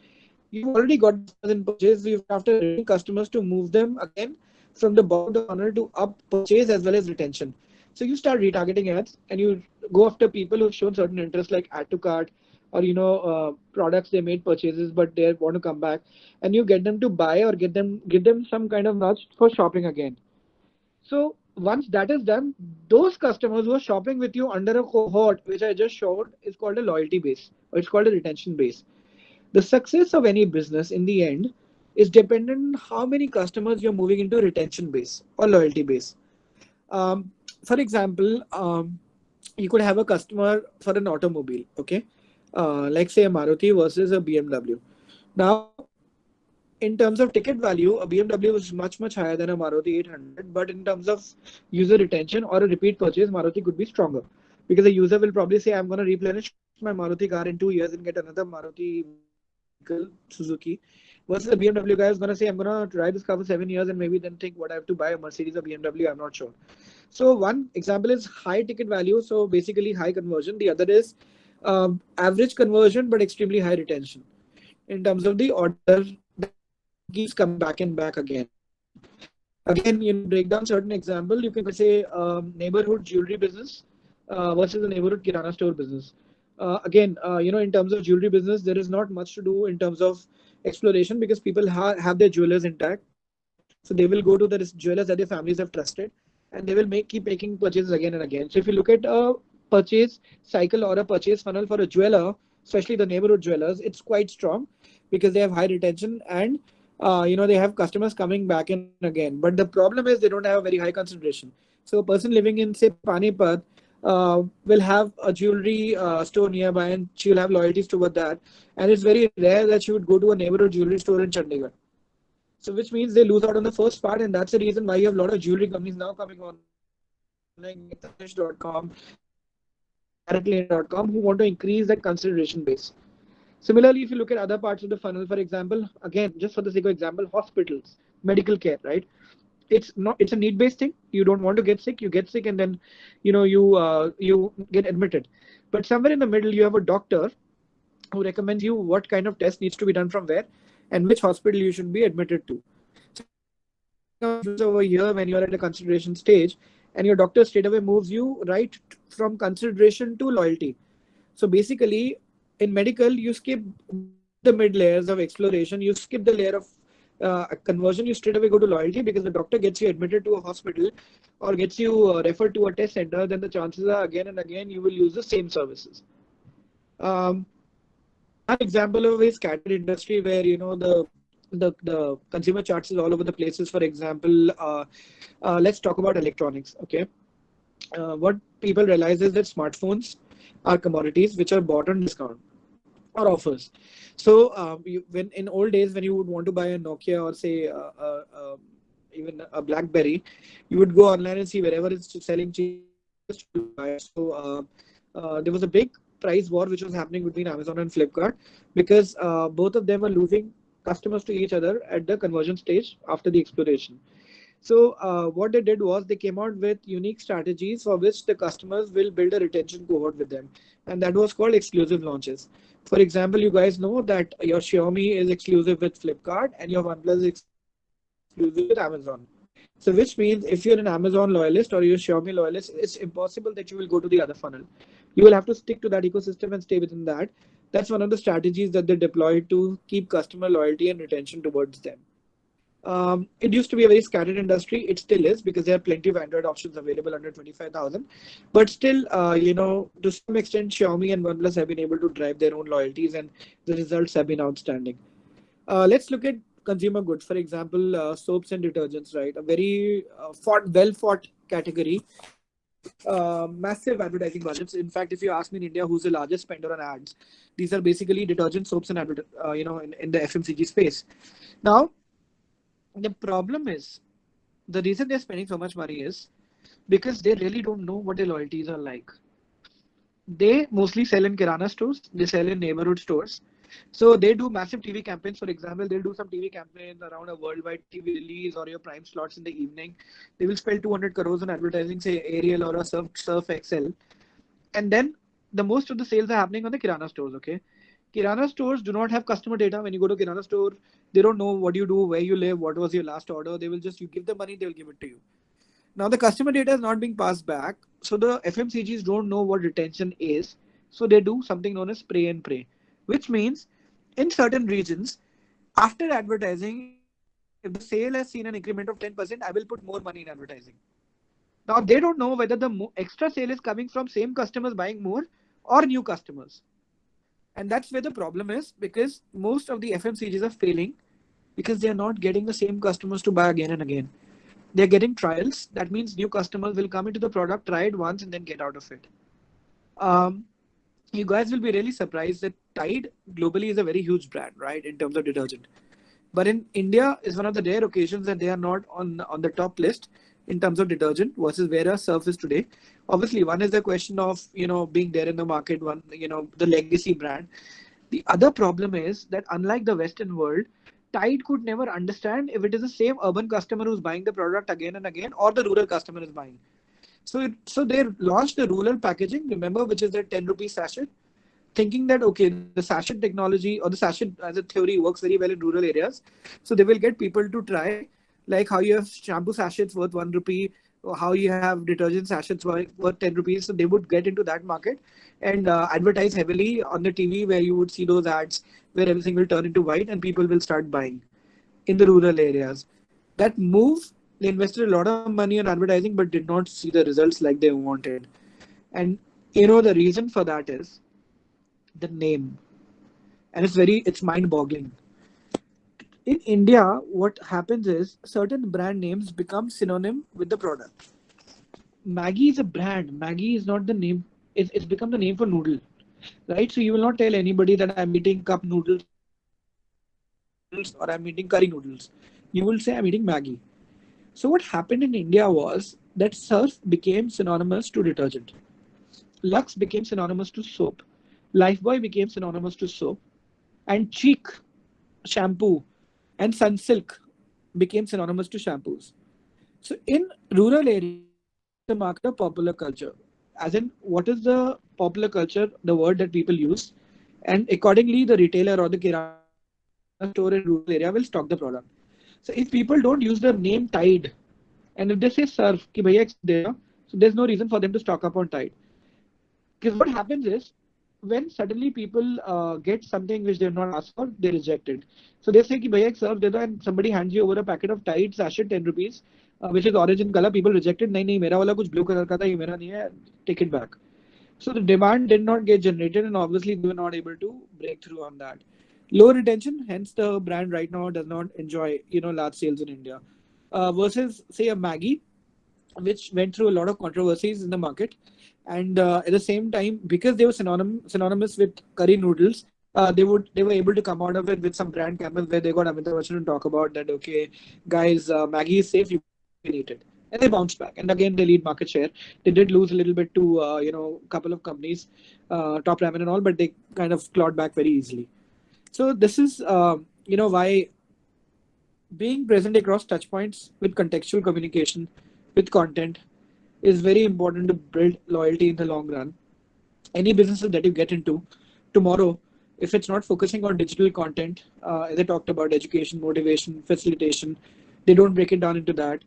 you've already got 1,000 purchases. You have to customers to move them again from the bottom of the funnel to up purchase as well as retention. So you start retargeting ads and you go after people who've shown certain interest, like add to cart or products they made purchases but they want to come back, and you get them to buy or give them some kind of nudge for shopping again. So once that is done, those customers who are shopping with you under a cohort which I just showed is called a loyalty base, or it's called a retention base. The success of any business in the end is dependent on how many customers you're moving into retention base or loyalty base. For example, you could have a customer for an automobile, okay? Like say a Maruti versus a BMW. Now, in terms of ticket value, a BMW is much higher than a Maruti 800, but in terms of user retention or a repeat purchase, Maruti could be stronger, because the user will probably say, I'm going to replenish my Maruti car in 2 years and get another Maruti vehicle, Suzuki, versus the BMW guy is going to say, I'm going to ride this car for 7 years and maybe then think what I have to buy, a Mercedes or BMW, I'm not sure. So one example is high ticket value, so basically high conversion. The other is average conversion but extremely high retention in terms of the order that keeps coming back and back again. Again, break down certain example. You can say neighborhood jewelry business versus a neighborhood kirana store business. Again, in terms of jewelry business, there is not much to do in terms of exploration, because people have their jewelers intact. So they will go to the jewelers that their families have trusted, and they will keep making purchases again and again. So if you look at a purchase cycle or a purchase funnel for a jeweler, especially the neighborhood jewelers, it's quite strong because they have high retention and they have customers coming back and again. But the problem is they don't have a very high concentration. So a person living in say Panipat will have a jewelry store nearby, and she will have loyalties toward that. And it's very rare that she would go to a neighborhood jewelry store in Chandigarh. So which means they lose out on the first part, and that's the reason why you have a lot of jewelry companies now coming on, like Tanish.com, CaratLane.com, who want to increase that consideration base. Similarly, if you look at other parts of the funnel, for example, again, just for the sake of example, hospitals, medical care, right? It's a need-based thing. You don't want to get sick, you get sick, and then you get admitted. But somewhere in the middle, you have a doctor who recommends you what kind of test needs to be done from where and which hospital you should be admitted to. So over here, when you're at a consideration stage, and your doctor straight away moves you right from consideration to loyalty. So basically, in medical, you skip the mid layers of exploration, you skip the layer of conversion, you straight away go to loyalty, because the doctor gets you admitted to a hospital or gets you referred to a test center, then the chances are again and again you will use the same services. An example of a scattered industry where the consumer charts is all over the places. For example, let's talk about electronics. Okay, what people realize is that smartphones are commodities which are bought on discount or offers. So when in old days, when you would want to buy a Nokia or say even a BlackBerry, you would go online and see wherever it's selling cheap. So there was a big price war which was happening between Amazon and Flipkart, because both of them were losing customers to each other at the conversion stage after the exploration. So what they did was they came out with unique strategies for which the customers will build a retention cohort with them, and that was called exclusive launches. For example, you guys know that your Xiaomi is exclusive with Flipkart and your OnePlus is exclusive with Amazon. So which means if you're an Amazon loyalist or you're a Xiaomi loyalist, it's impossible that you will go to the other funnel. You will have to stick to that ecosystem and stay within that. That's one of the strategies that they deployed to keep customer loyalty and retention towards them. It used to be a very scattered industry. It still is, because there are plenty of Android options available under 25,000. But still, to some extent, Xiaomi and OnePlus have been able to drive their own loyalties, and the results have been outstanding. Let's look at consumer goods. For example, soaps and detergents, right? A very well-fought category. Massive advertising budgets. In fact, if you ask me in India, who's the largest spender on ads, these are basically detergent, soaps, and in the FMCG space. Now, the problem is, the reason they're spending so much money is because they really don't know what their loyalties are like. They mostly sell in kirana stores, they sell in neighborhood stores. So they do massive TV campaigns. For example, they'll do some TV campaigns around a worldwide TV release or your prime slots in the evening. They will spend 200 crores on advertising, say Ariel or a Surf Excel. And then the most of the sales are happening on the kirana stores, okay? Kirana stores do not have customer data. When you go to Kirana store, they don't know what you do, where you live, what was your last order. They will just, you give the money, they'll give it to you. Now the customer data is not being passed back. So the FMCGs don't know what retention is. So they do something known as spray and pray, which means in certain regions, after advertising, if the sale has seen an increment of 10%, I will put more money in advertising. Now they don't know whether the extra sale is coming from same customers buying more or new customers. And that's where the problem is, because most of the FMCGs are failing because they are not getting the same customers to buy again and again. They're getting trials. That means new customers will come into the product, try it once, and then get out of it. You guys will be really surprised that Tide globally is a very huge brand, right, in terms of detergent. But in India, is one of the rare occasions that they are not on the top list in terms of detergent versus where our Surf is today. Obviously, one is the question of being there in the market, one the legacy brand. The other problem is that unlike the Western world, Tide could never understand if it is the same urban customer who's buying the product again and again or the rural customer is buying. So they launched the rural packaging, remember, which is the 10 rupee sachet, thinking that, okay, the sachet technology or the sachet as a theory works very well in rural areas. So they will get people to try, like how you have shampoo sachets worth 1 rupee, or how you have detergent sachets worth 10 rupees. So they would get into that market and advertise heavily on the TV, where you would see those ads where everything will turn into white and people will start buying in the rural areas. That move, they invested a lot of money on advertising but did not see the results like they wanted. And the reason for that is the name. And it's mind-boggling. In India, what happens is certain brand names become synonym with the product. Maggi is a brand. Maggi is not the name. It's become the name for noodle, right? So you will not tell anybody that I'm eating cup noodles or I'm eating curry noodles. You will say I'm eating Maggi. So what happened in India was that Surf became synonymous to detergent. Lux became synonymous to soap. Lifebuoy became synonymous to soap. And Cheek shampoo and Sunsilk became synonymous to shampoos. So in rural areas, the market of popular culture, as in what is the popular culture, the word that people use, and accordingly the retailer or the kirana store in rural area will stock the product. So if people don't use the name Tide, and if they say Surf, ki bhaiya dena, so there's no reason for them to stock up on Tide. Because what happens is, when suddenly people get something which they have not asked for, they reject it. So they say, ki bhaiya ek Surf de do, and somebody hands you over a packet of Tide sachet, 10 rupees, which is orange in color. People reject it. Nahi, mera wala kuch blue color ka tha, ye mera nahi hai, take it back. So the demand did not get generated, and obviously they were not able to break through on that. Low retention, hence the brand right now does not enjoy large sales in India. Versus say a Maggi, which went through a lot of controversies in the market, and at the same time, because they were synonymous with curry noodles, they were able to come out of it with some brand campaigns where they got Amitabh Bachchan to talk about that. Okay, guys, Maggi is safe, you can eat it, and they bounced back. And again, they lead market share. They did lose a little bit to a couple of companies, Top Ramen and all, but they kind of clawed back very easily. So this is why being present across touchpoints with contextual communication, with content, is very important to build loyalty in the long run. Any businesses that you get into tomorrow, if it's not focusing on digital content, as I talked about, education, motivation, facilitation, they don't break it down into that.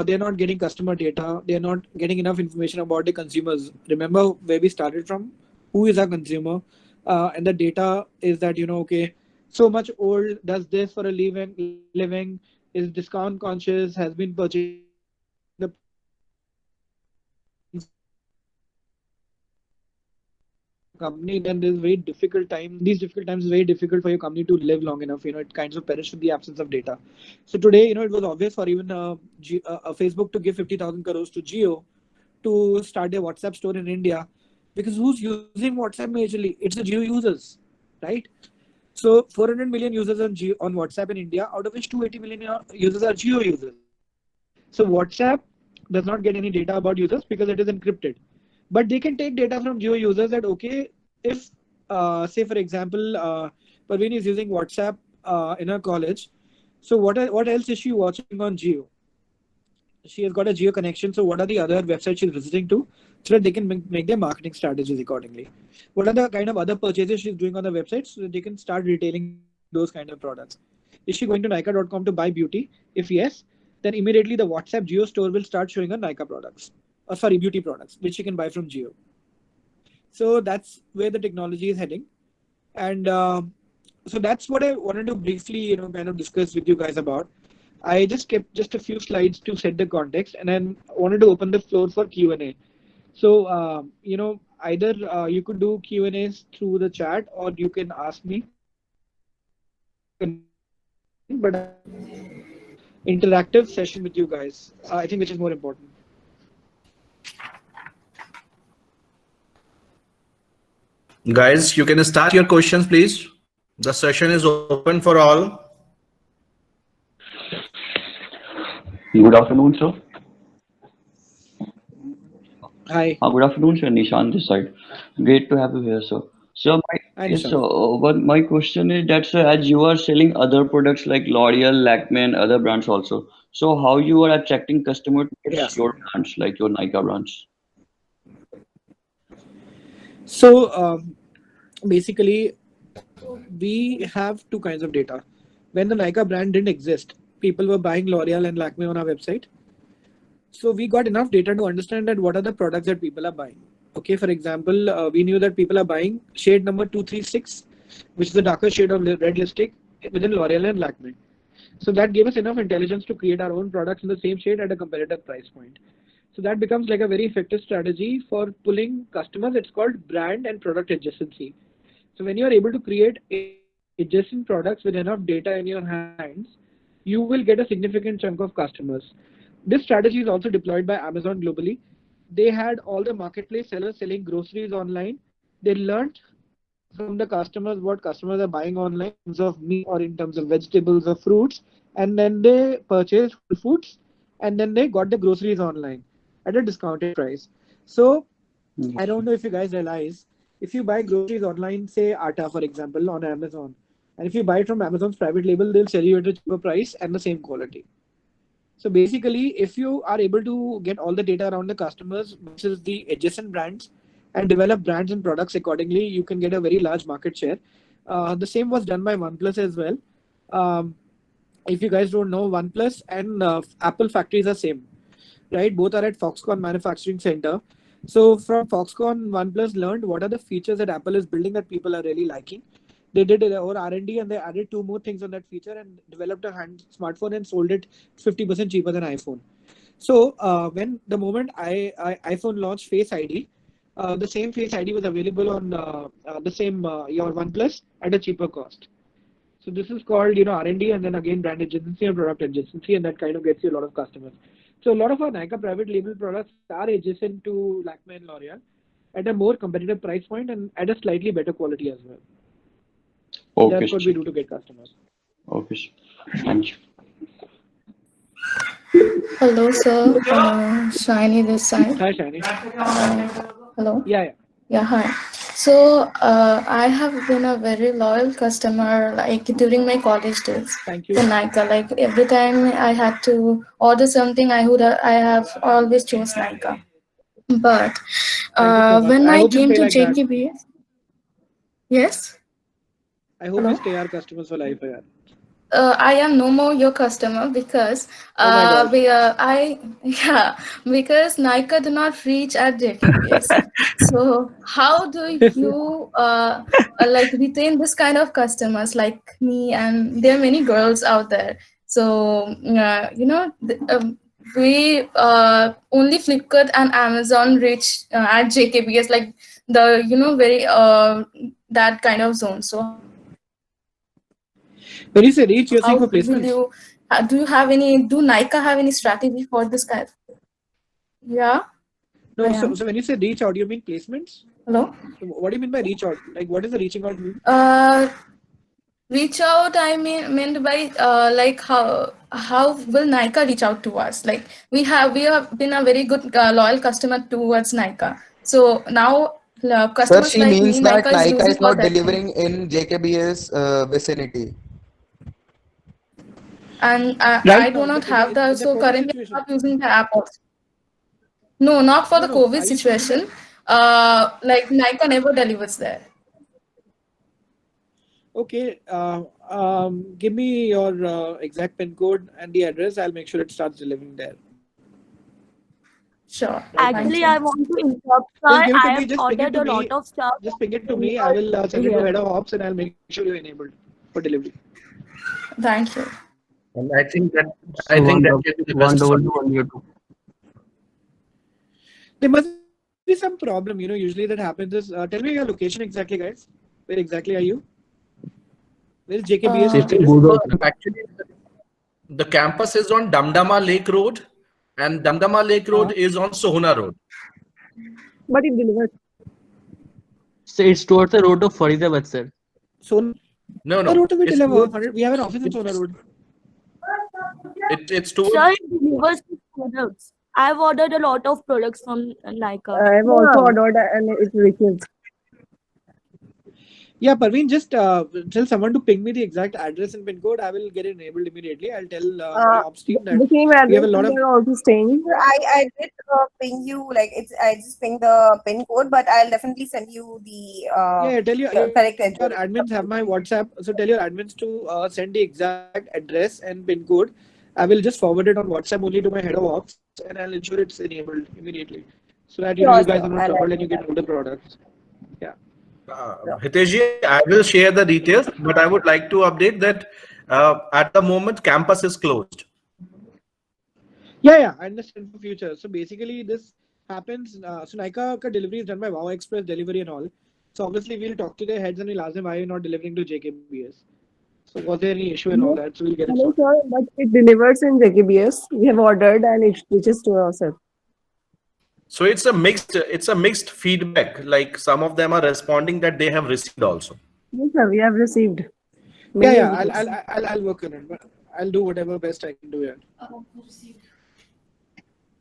They're not getting customer data. They're not getting enough information about the consumers. Remember where we started from? Who is our consumer? And the data is that, okay, so much old, does this for a living, is discount conscious, has been purchasing the company, then there's very difficult time. These difficult times is very difficult for your company to live long enough. It kinds of perish with the absence of data. So today, it was obvious for even Facebook to give 50,000 crores to Jio to start their WhatsApp store in India, because who's using WhatsApp majorly? It's the Jio users, right? So 400 million users on WhatsApp in India, out of which 280 million users are Jio users. So WhatsApp does not get any data about users because it is encrypted. But they can take data from Jio users that, okay, if, say, for example, Parveen is using WhatsApp in her college, so what else is she watching on Jio? She has got a Jio connection, so what are the other websites she's visiting to, so that they can make their marketing strategies accordingly? What are the kind of other purchases she's doing on the website, so that they can start retailing those kind of products? Is she going to Nykaa.com to buy beauty? If yes, then immediately the WhatsApp Jio store will start showing her Nykaa products. Beauty products, which you can buy from Jio. So that's where the technology is heading. And so that's what I wanted to briefly, kind of discuss with you guys about. I just kept just a few slides to set the context, and then wanted to open the floor for Q&A. So, either you could do Q&As through the chat, or you can ask me, but interactive session with you guys, I think, which is more important. Guys, you can start your questions, please. The session is open for all. Good afternoon, sir. Hi. Good afternoon, sir. Nishan this side. Great to have you here, sir. Sir, Hi, yes, Nishan. sir. My question is that, sir, as you are selling other products like L'Oreal, Lakme, and other brands also, so how you are attracting customers to Yeah. your brands, like your Nykaa brands? So, basically, we have two kinds of data. When the Nykaa brand didn't exist, people were buying L'Oreal and Lakme on our website. So we got enough data to understand that what are the products that people are buying. Okay, for example, we knew that people are buying shade number 236, which is the darker shade of red lipstick within L'Oreal and Lakme. So that gave us enough intelligence to create our own products in the same shade at a competitive price point. So that becomes like a very effective strategy for pulling customers. It's called brand and product adjacency. So when you are able to create adjacent products with enough data in your hands, you will get a significant chunk of customers. This strategy is also deployed by Amazon globally. They had all the marketplace sellers selling groceries online. They learned from the customers what customers are buying online in terms of meat or in terms of vegetables or fruits, and then they purchased Whole Foods, and then they got the groceries online at a discounted price. So I don't know if you guys realize, if you buy groceries online, say Atta for example on Amazon, and if you buy it from Amazon's private label, they'll sell you at a cheaper price and the same quality. So basically, if you are able to get all the data around the customers versus the adjacent brands and develop brands and products accordingly, you can get a very large market share. The same was done by OnePlus as well. If you guys don't know, OnePlus and Apple factories are same, right? Both are at Foxconn Manufacturing Center. So from Foxconn, OnePlus learned what are the features that Apple is building that people are really liking. They did their own R&D and they added two more things on that feature and developed a hand smartphone and sold it 50% cheaper than iPhone. So when the moment iPhone launched Face ID, the same Face ID was available on the same your OnePlus at a cheaper cost. So this is called R&D and then again brand adjacency and product adjacency, and that kind of gets you a lot of customers. So a lot of our Nykaa private label products are adjacent to Lakme and L'Oreal at a more competitive price point and at a slightly better quality as well. Okay, That's what sir. we do to get customers. Okay, sir. Thank you. Hello, sir. Shiny this side. Hi, Shani. Hello. Yeah. Yeah, hi. So I have been a very loyal customer, like during my college days. Thank you. The Nykaa, like every time I had to order something, I have always chose Nykaa. But Thank you so much. when I I hope you came stay to like that. JKB, yes. I hope Hello? we stay our customers for life. Yeah. I am no more your customer because Oh my God. because Nykaa do not reach at JKBS. So how do you like retain this kind of customers like me? And there are many girls out there. So we only Flipkart and Amazon reach at JKBS, like the very that kind of zone. So When you say reach, you're saying how for will placements? you do Nykaa have any strategy for this kind? Yeah. No, I so am. when you say reach out, you mean placements? Hello. So what do you mean by reach out? Like, what is the reaching out mean? Reach out, I meant by like how will Nykaa reach out to us? Like we have been a very good loyal customer towards Nykaa. So now Sir, customers she like means me, that Nykaa is Nykaa using is for not that thing. delivering in JKB's vicinity. And Right I now, do not in have the the so COVID currently situation. I'm not using the app also. No, not for the No. COVID Are you saying situation. Like Nykaa never delivers there. okay? Give me your exact pin code and the address. I'll make sure it starts delivering there. Sure. Actually, I want to interrupt, Just sir. give it to I me. have Just ping it ordered to a me. lot of stuff. Just ping it to me. I will send it to Here. head of ops and I'll make sure you're enabled for delivery. Thank you. And I think that So can be the best 122 solution. on YouTube. There must be some problem. Usually that happens is, tell me your location exactly, guys. Where exactly are you? Where is JKBS It's in located? Gurgaon. Actually, the campus is on Damdama Lake Road, and Damdama Lake Road is on Sohna Road. But it delivers. So it's towards the road of Faridabad, sir. Sona No, Road to it's deliver. towards, We have an office in Sona Road. it's towards. Sir, it delivers products. I've ordered a lot of products from Nykaa. I've also ordered and it received. Yeah, Parveen, just tell someone to ping me the exact address and pin code. I will get it enabled immediately. I'll tell my ops team that The same we have address a lot of. we are also staying. I did ping you, like I just pinged the pin code, but I'll definitely send you the Yeah, tell your correct your address. admins have my WhatsApp. So tell your admins to send the exact address and pin code. I will just forward it on WhatsApp only to my head of ops, and I'll ensure it's enabled immediately, so that you Sure, guys sure. are not I'll troubled and you get all the products. Yeah. Hitesh, I will share the details, but I would like to update that at the moment campus is closed. Yeah, I understand for future. So basically, this happens. So Nykaa ka delivery is done by Wow Express delivery and all. So obviously, we'll talk to their heads and we'll ask them why you're not delivering to JKBS. So was there any issue and all that? So we'll get it Hello, sorted. sir, but it delivers in JKBS. We have ordered and it reaches to us, sir. So it's a mixed feedback. Like some of them are responding that they have received also. Yes, sir, we have received. Yeah, I'll work on it. But I'll do whatever best I can do here.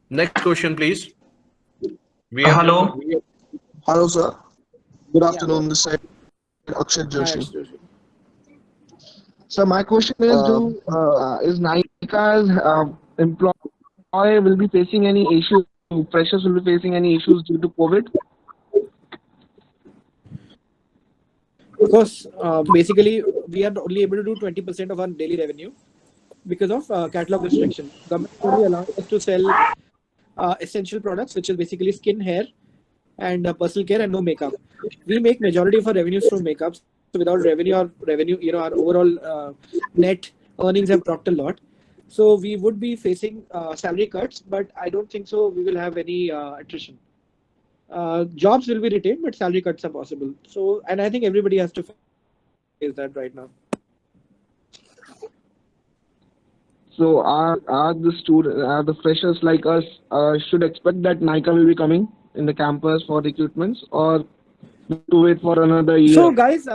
Next question, please. Hello. Hello, sir. Good afternoon. This side Akshay Joshi. So my question is: is Nykaa's employee will be facing any issues? Freshers will be facing any issues due to COVID? Of course, basically, we are only able to do 20% of our daily revenue because of catalog restriction. Government only allows us to sell essential products, which is basically skin, hair, and personal care, and no makeup. We make majority of our revenues from makeup. So without revenue, our overall net earnings have dropped a lot. So we would be facing salary cuts, but I don't think so. We will have any attrition. Jobs will be retained, but salary cuts are possible. So, and I think everybody has to face that right now. So are the freshers like us should expect that Nykaa will be coming in the campus for recruitments, or to wait for another year? So guys,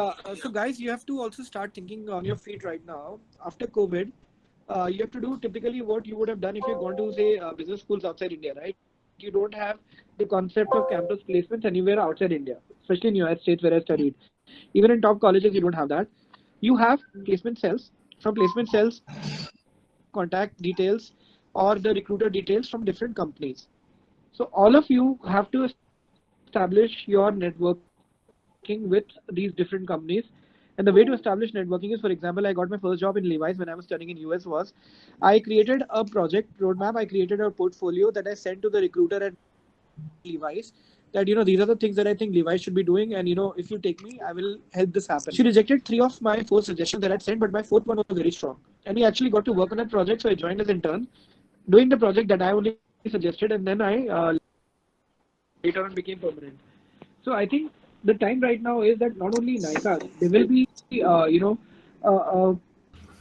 you have to also start thinking on your feet right now. After COVID, you have to do typically what you would have done if you've gone to say business schools outside India, right? You don't have the concept of campus placements anywhere outside India, especially in United States where I studied. Even in top colleges, you don't have that. You have placement cells. From placement cells, contact details or the recruiter details from different companies. So all of you have to establish your networking with these different companies. And the way to establish networking is, for example, I got my first job in Levi's when I was studying in US was, I created a project roadmap, I created a portfolio that I sent to the recruiter at Levi's that, these are the things that I think Levi's should be doing. And, if you take me, I will help this happen. She rejected 3 of my 4 suggestions that I'd sent, but my 4th one was very strong. And we actually got to work on that project. So I joined as intern, doing the project that I only suggested. And then I later on became permanent. So I think the time right now is that not only Nykaa, there will be, a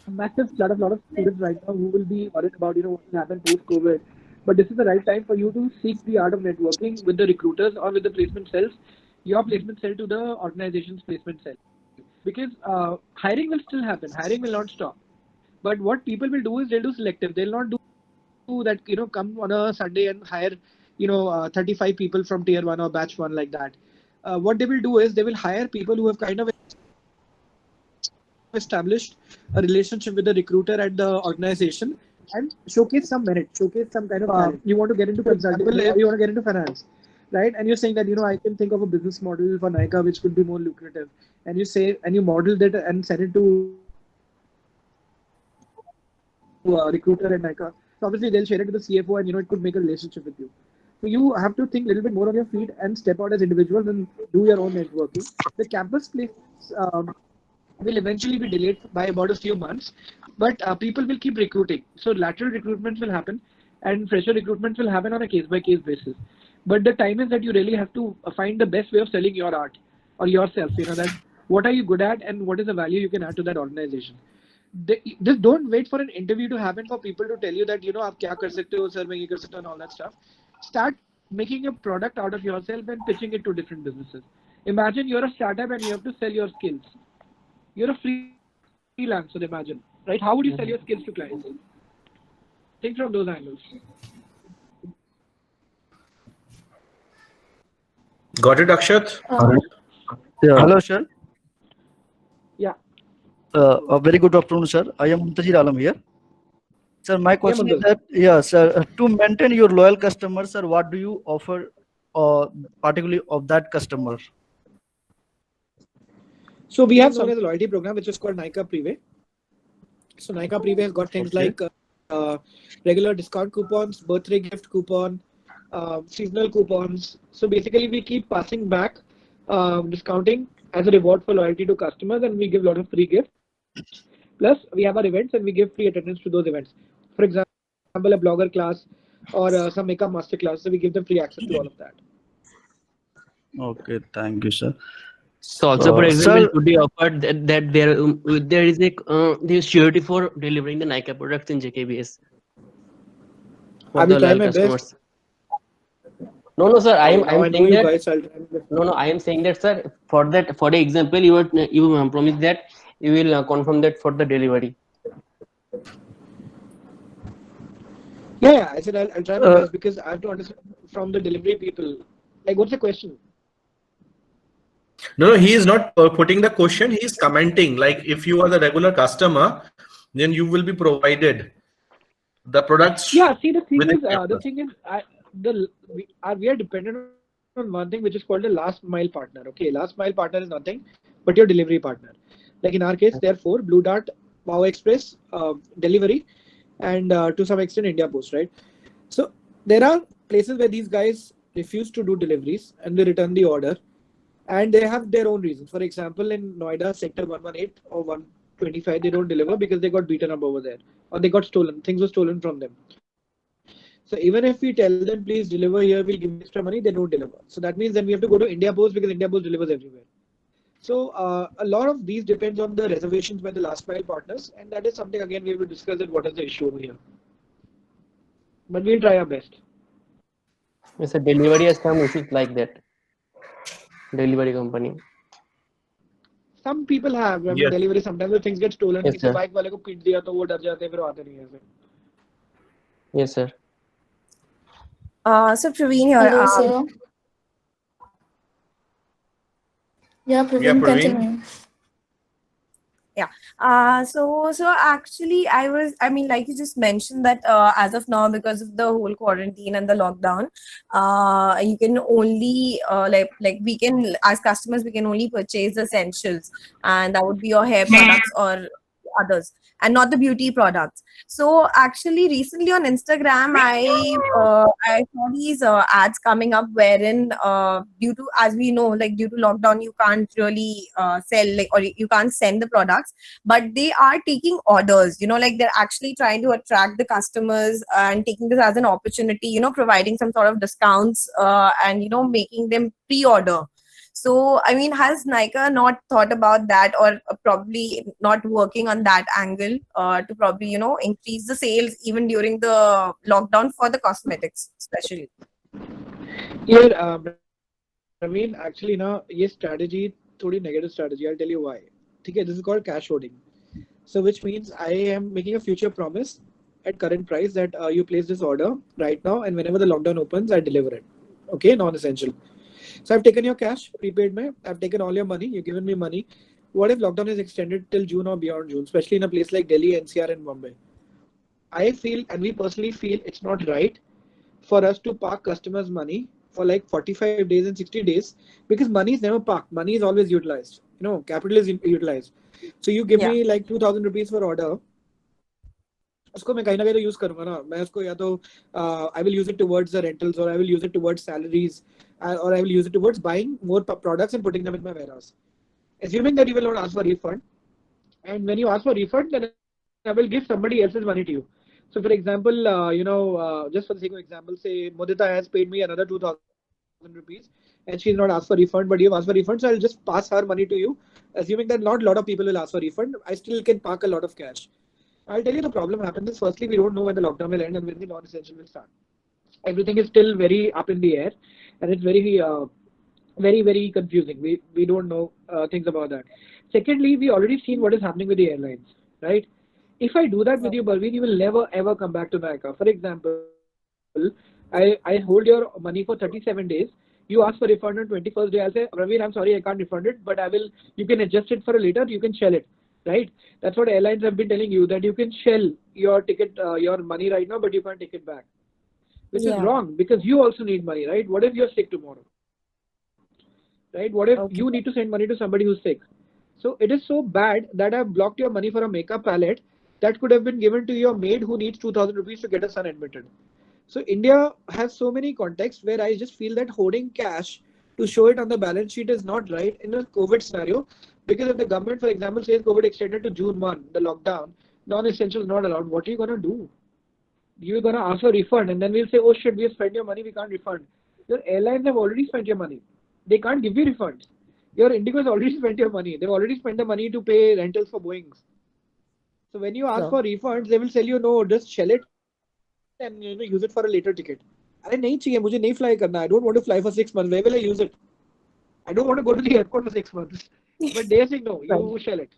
massive lot of students right now who will be worried about, what will happen post-COVID. But this is the right time for you to seek the art of networking with the recruiters or with the placement cells, your placement cell to the organization's placement cell. Because hiring will still happen. Hiring will not stop. But what people will do is they'll do selective. They'll not do that, come on a Sunday and hire, 35 people from tier 1 or batch 1 like that. What they will do is they will hire people who have kind of established a relationship with the recruiter at the organization and showcase some merit, showcase some kind of talent. You want to get into consulting, or you want to get into finance, right? And you're saying that, I can think of a business model for Nykaa which could be more lucrative. And you say, and you model that and send it to a recruiter at Nykaa. So obviously they'll share it to the CFO and, it could make a relationship with you. you have to think a little bit more on your feet and step out as individuals and do your own networking. The campus place will eventually be delayed by about a few months, but people will keep recruiting. So lateral recruitment will happen and fresher recruitment will happen on a case-by-case basis. But the time is that you really have to find the best way of selling your art or yourself, that what are you good at and what is the value you can add to that organization. Just don't wait for an interview to happen for people to tell you that, aap kya kar sakte ho, sir, main ye kar sakta hu, and all that stuff. Start making a product out of yourself and pitching it to different businesses. Imagine you're a startup and you have to sell your skills. You're a freelancer, imagine, right? How would you sell your skills to clients? Think from those angles. Got it, Akshat? Yeah. Hello, sir. Yeah. A very good afternoon, sir. I am Muntajir Alam here. Sir, my question is that, sir, to maintain your loyal customers, sir, what do you offer particularly of that customer? So we have something as a loyalty program which is called Nykaa Prive. So Nykaa Prive has got things like regular discount coupons, birthday gift coupon, seasonal coupons. So basically we keep passing back discounting as a reward for loyalty to customers, and we give a lot of free gifts. Plus we have our events and we give free attendance to those events. For example, a blogger class or some makeup master class. So we give them free access to all of that. Okay, thank you, sir. So also, for example, could be offered that there is a surety for delivering the Nykaa products in JKBS for the loyal customers. No, sir. I am saying that. No, I am saying that, sir. For the example, you promise that you will confirm that for the delivery. Yeah. I said I'll try my best because I have to understand from the delivery people. Like, what's the question? No, he is not putting the question. He is commenting. Like, if you are the regular customer, then you will be provided the products. Yeah. See, the thing is, we are dependent on one thing which is called a last mile partner. Okay, last mile partner is nothing but your delivery partner. Like in our case, therefore, Blue Dart, Wow Express, Delivery, and to some extent India Post, right? So there are places where these guys refuse to do deliveries and they return the order, and they have their own reasons. For example, in Noida, Sector 118 or 125, they don't deliver because they got beaten up over there or they got stolen. Things were stolen from them. So even if we tell them, please deliver here, we'll give you extra money, they don't deliver. So that means then we have to go to India Post because India Post delivers everywhere. So a lot of these depends on the reservations by the last mile partners, and that is something again we will discuss it. What is the issue over here? But we'll try our best. Yes, a delivery has some issues like that. Delivery company. Some people have. I mean, delivery sometimes the things get stolen. Yes, sir. Bike wale ko pit diya to wo dar jate hain, fir aate nahi hai. Yes, sir. So Praveen here. Hello, sir. Yeah, Praveen, continue. Yeah. So actually, like you just mentioned that as of now, because of the whole quarantine and the lockdown, you can only like we can, as customers, we can only purchase essentials, and that would be your hair products or others, and not the beauty products. So actually, recently on Instagram, I saw these ads coming up wherein due to, as we know, like due to lockdown, you can't really sell or you can't send the products, but they are taking orders. Like they're actually trying to attract the customers and taking this as an opportunity. Providing some sort of discounts and making them pre-order. So, I mean, has Nykaa not thought about that, or probably not working on that angle to probably, increase the sales even during the lockdown for the cosmetics, especially? Yeah, I mean, actually, this strategy, thodi negative strategy. I'll tell you why. Okay, this is called cash hoarding. So, which means I am making a future promise at current price that you place this order right now, and whenever the lockdown opens, I deliver it. Okay, non-essential. So I've taken your cash, prepaid me. I've taken all your money. You've given me money. What if lockdown is extended till June or beyond June, especially in a place like Delhi, NCR, and Mumbai? I feel, and we personally feel, it's not right for us to park customers' money for like 45 days and 60 days, because money is never parked. Money is always utilized. Capital is utilized. So you give me like 2,000 rupees for order. उसको मैं कहीं ना कहीं तो use करूंगा ना, मैं उसको या तो I will use it towards the rentals, और I will use it towards salaries, or I will use it towards buying more products and putting them in my warehouse. Assuming that you will not ask for refund, and when you ask for refund, then I will give somebody else's money to you. So, for example, just for the sake of example, say Mudita has paid me another 2,000 rupees, and she's not asked for refund, but you have asked for refund, so I'll just pass her money to you, assuming that not a lot of people will ask for refund. I still can park a lot of cash. I'll tell you the problem happens is, firstly, we don't know when the lockdown will end and when the non-essential will start. Everything is still very up in the air, and it's very confusing. We don't know things about that. Secondly, we already seen what is happening with the airlines, right? If I do that with you, Balveen, you will never ever come back to Nykaa. For example, I hold your money for 37 days. You ask for refund on 21st day. I'll say, Raveen, I'm sorry, I can't refund it, but you can adjust it for a later. You can shell it, right? That's what airlines have been telling you, that you can shell your ticket, your money right now, but you can't take it back, which is wrong, because you also need money, right? What if you're sick tomorrow, right? What if you need to send money to somebody who's sick? So it is so bad that I've blocked your money for a makeup palette that could have been given to your maid who needs 2,000 rupees to get her son admitted. So India has so many contexts where I just feel that hoarding cash to show it on the balance sheet is not right in a COVID scenario, because if the government, for example, says COVID extended to June 1, the lockdown, non-essential is not allowed, what are you going to do? You're going to ask for a refund, and then we'll say, oh shit, we have spent your money, we can't refund. Your airlines have already spent your money. They can't give you refunds. Your Indigo has already spent your money. They've already spent the money to pay rentals for Boeings. So when you ask for refunds, they will tell you, no, just shell it and use it for a later ticket. अरे नहीं चाहिए, मुझे नहीं fly करना. I don't want to fly for 6 months. Where will I use it? I don't want to go to the airport for 6 months. But they are saying, no, you shell it.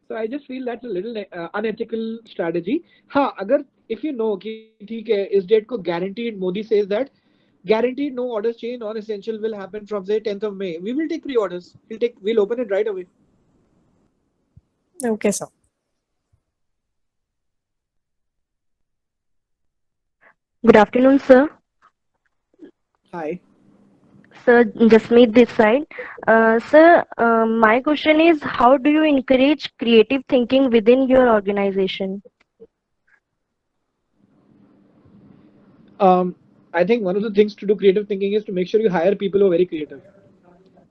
So I just feel that's a little unethical strategy. हाँ, अगर if you know कि ठीक है, इस date को guaranteed, Modi says that guaranteed no orders change, non-essential will happen from say 10th of May. We will take pre-orders. We'll open it right away. Okay, sir. Good afternoon, sir. Hi. Sir, Jasmeet this side. Sir, my question is, how do you encourage creative thinking within your organization? I think one of the things to do creative thinking is to make sure you hire people who are very creative.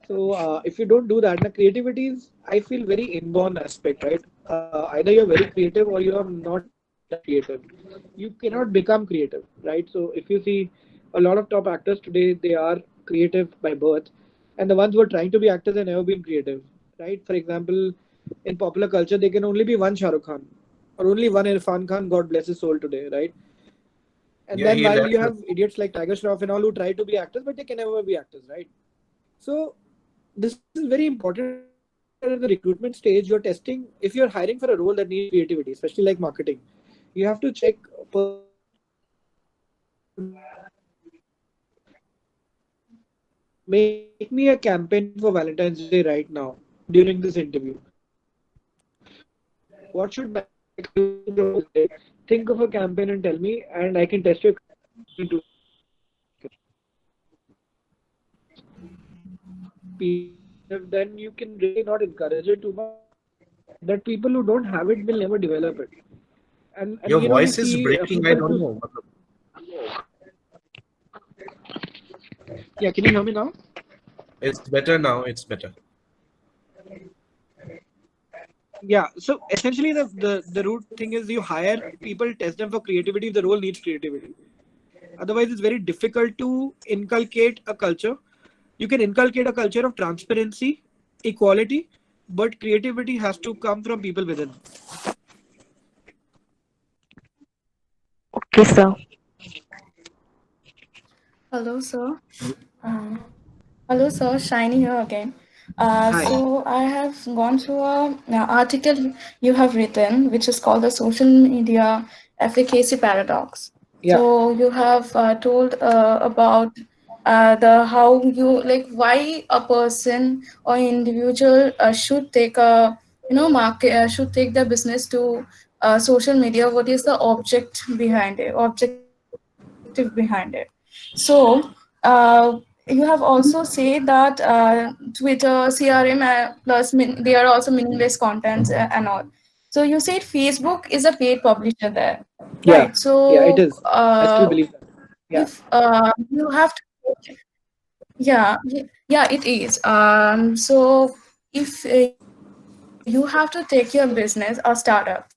So if you don't do that, the creativity is, I feel, very inborn aspect, right? Either you're very creative or you're not creative. You cannot become creative, right? So if you see a lot of top actors today, they are creative by birth, and the ones who are trying to be actors have never been creative, right? For example, in popular culture, there can only be one Shah Rukh Khan or only one Irfan Khan, God bless his soul today, right? And Yeah, then he while left you have idiots like Tiger Shroff and all who try to be actors, but they can never be actors, right? So this is very important at the recruitment stage. You're testing, if you're hiring for a role that needs creativity, especially like marketing, you have to check. Make me a campaign for Valentine's Day right now during this interview. What should I do? Think of a campaign and tell me, and I can test your into. Then you can really not encourage it too much. That people who don't have it will never develop it. And Your we voice is see breaking. I people don't who- know. Yeah, can you hear me now? It's better now. It's better. Yeah, so essentially the root thing is you hire people, test them for creativity if the role needs creativity. Otherwise, it's very difficult to inculcate a culture. You can inculcate a culture of transparency, equality, but creativity has to come from people within. Okay, sir. Hello, sir. Hello, sir. Shiny here again. Hi. So I have gone through a article you have written, which is called the social media efficacy paradox. Yeah. So you have told about the how you like why a person or individual should take a market should take their business to social media. What is the objective behind it? So you have also said that Twitter, CRM, plus they are also meaningless contents and all. So you said Facebook is a paid publisher there, Yeah, right? So yeah, it is. I still believe that. Yeah. if you have to, yeah, it is. So if you have to take your business or startup,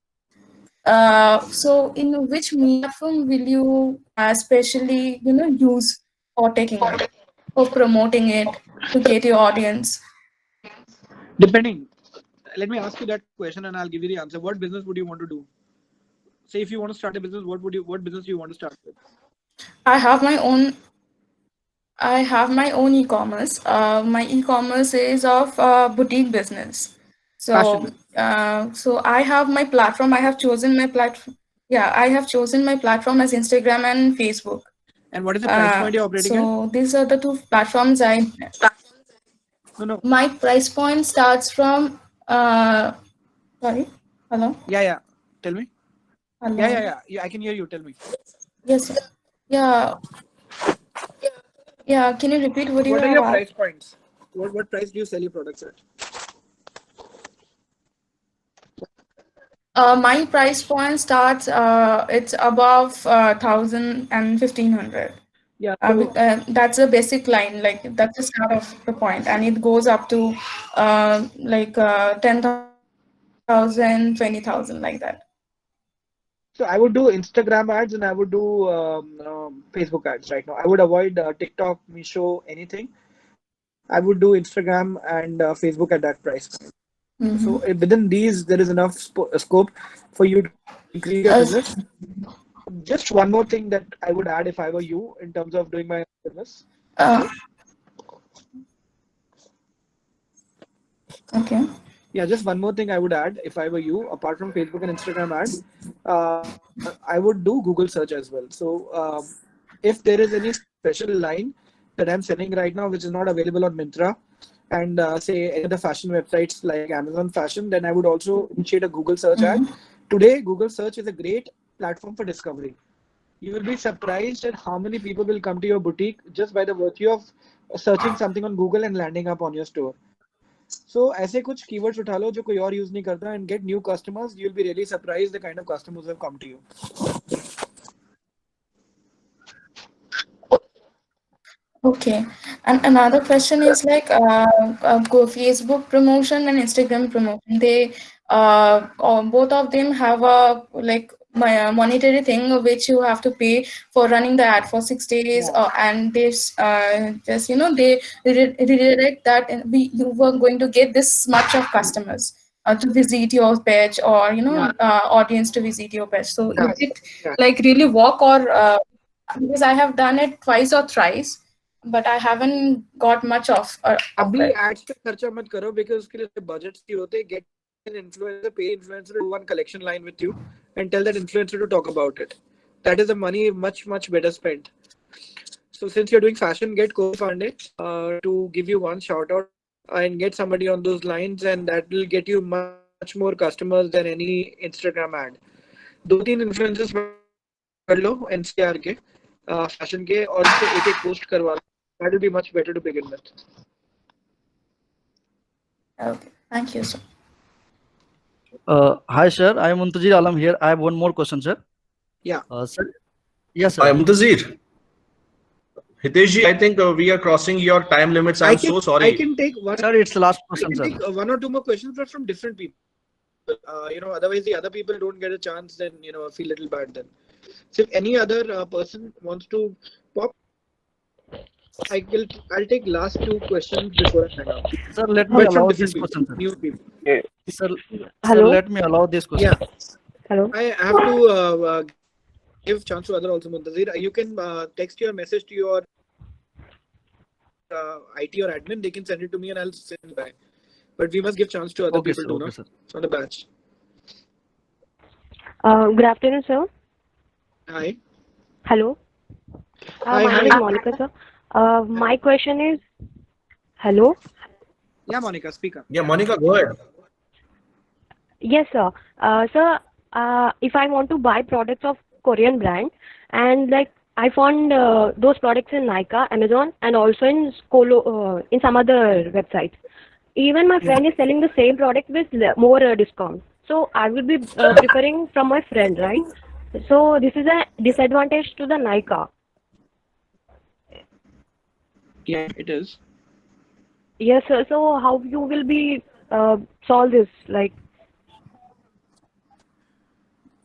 so in which platform will you especially use for taking it, for promoting it, to get your audience? Depending. Let me ask you that question and I'll give you the answer. What business would you want to do? Say if you want to start a business, what business do you want to start with? I have my own e-commerce. My e-commerce is of boutique business. Fashion So business. so I have my platform. I have chosen my platform. Yeah, I have chosen my platform as Instagram and Facebook. And what is the price point you're operating So at? these are the two platforms No. My price point starts from sorry. Hello. Yeah. Tell me. Hello. Yeah. I can hear you. Tell me. Yes. Yeah. Yeah. Can you repeat what you What are have your asked? price points? What price do you sell your products at? My price point starts. It's above 1,000 and 1,500. Yeah. That's the basic line. Like that's the start of the point, and it goes up to 10,000, 20,000, like that. So I would do Instagram ads and I would do Facebook ads right now. I would avoid TikTok, Meesho, anything. I would do Instagram and Facebook at that price point. So within these, there is enough scope for you to increase your business. Just one more thing that I would add if I were you in terms of doing my business. Okay. Yeah, just one more thing I would add if I were you, apart from Facebook and Instagram ads, I would do Google search as well. So if there is any special line that I'm selling right now, which is not available on Myntra and say any other fashion websites like Amazon Fashion, then I would also initiate a Google search ad. Today, Google search is a great platform for discovery. You will be surprised at how many people will come to your boutique just by the virtue of searching something on Google and landing up on your store. So ऐसे कुछ keywords उठा लो जो कोई और use नहीं करता and get new customers. You'll be really surprised the kind of customers who have come to you. Okay. And another question is like Facebook promotion and Instagram promotion. They both of them have a like monetary thing which you have to pay for running the ad for 6 days, and this just they redirect that, and you were going to get this much of customers to visit your page, or audience to visit your page. So is it like really work, or because I have done it twice or thrice, but I haven't got much of अभी it. ads पे खर्चा मत करो because उसके लिए budgets ही होते. Get an influencer, pay influencer to do one collection line with you and tell that influencer to talk about it. That is the money much better spent. So since you're doing fashion, get Kofi Fande to give you one shout out and get somebody on those lines, and that will get you much more customers than any Instagram ad. 2-3 influencers कर लो NCR के fashion के और उससे एक post करवा लो. That will be much better to begin with. Okay, thank you, sir. Hi, sir. I am Muntazir Alam here. I have one more question, sir. Yeah. Sir. Yes, sir. I am Muntazir. Hiteshji, I think we are crossing your time limits. I'm so sorry. I can take one. Sir, it's the last question, I can sir. take 1 or 2 more questions, but from different people. Otherwise the other people don't get a chance. Then I feel a little bad. Then, so if any other person wants to pop, I'll take last 2 questions before I hang up. Sir, let me allow this question, sir. New people. Sir, Hello? sir, let me allow this question. Yeah. Hello. I have to give chance to other also, Muntazir. You can text your message to your IT or admin. They can send it to me and I'll send it back. But we must give chance to other people too, no? Sir. It's on the batch. Good afternoon, sir. Hi. Hello. Hi, my hi. name is Monica, sir. My question is, hello. Yeah, Monica, speak up. Yeah, Monica, go ahead. Yes, sir. Sir, if I want to buy products of Korean brand, and like I found those products in Nykaa, Amazon, and also in Skolo, in some other websites. Even my friend is selling the same product with more discount. So I will be preferring from my friend, right? So this is a disadvantage to the Nykaa. Yeah, it is. Yes, sir. So how you will be solve this? Like,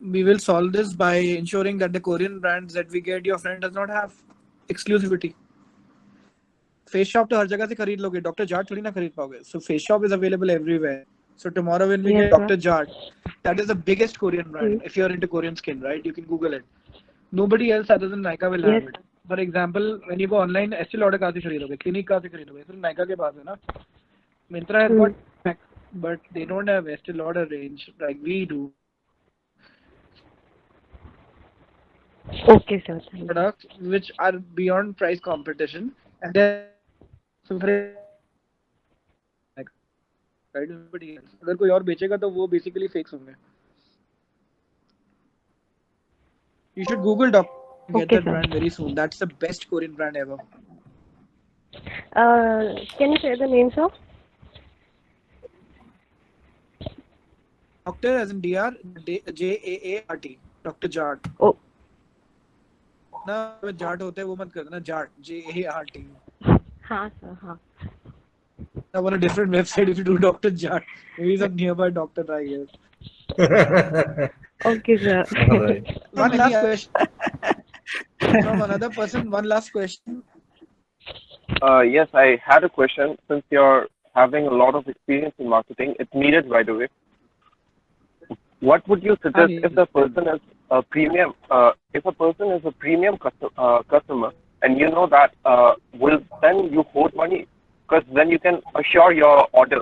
We will solve this by ensuring that the Korean brands that we get, your friend does not have exclusivity. Face shop तो हर जगह से खरीद लोगे, doctor Jat थोड़ी ना खरीद पाओगे. So face shop is available everywhere. So tomorrow when we Yes, get sir. Dr. Jart, that is the biggest Korean brand. If you're into Korean skin, right? You can Google it. Nobody else other than Nykaa will have Yes. it. For example, when you go online, Estee Lauder कहाँ से खरीदोगे? Clinique कहाँ से खरीदोगे? सिर्फ Nykaa के पास है ना. Myntra has got Mac, but they don't have Estee Lauder range like we do. Okay, sir. Products which are beyond price competition, and then so for right, nobody else. अगर कोई और बेचेगा तो वो basically fakes होंगे. You should Google Doc. Get Okay, that sir. brand very soon. That's the best Korean brand ever. Can you say the name, sir? Doctor as in DR, Jaart. Dr. Jart. Oh. ना जाट होते हैं वो मत कर देना. Jart, Jart. हाँ, sir. हाँ. I'm on a different website if you do Dr. Jart. Maybe some nearby doctor, I guess. Okay, sir. Alright. One last question. From another person, one last question. Yes, I had a question. Since you're having a lot of experience in marketing, it's needed, by the way. What would you suggest if the person is a premium? If a person is a premium customer, and you know that will then you hold money, because then you can assure your order.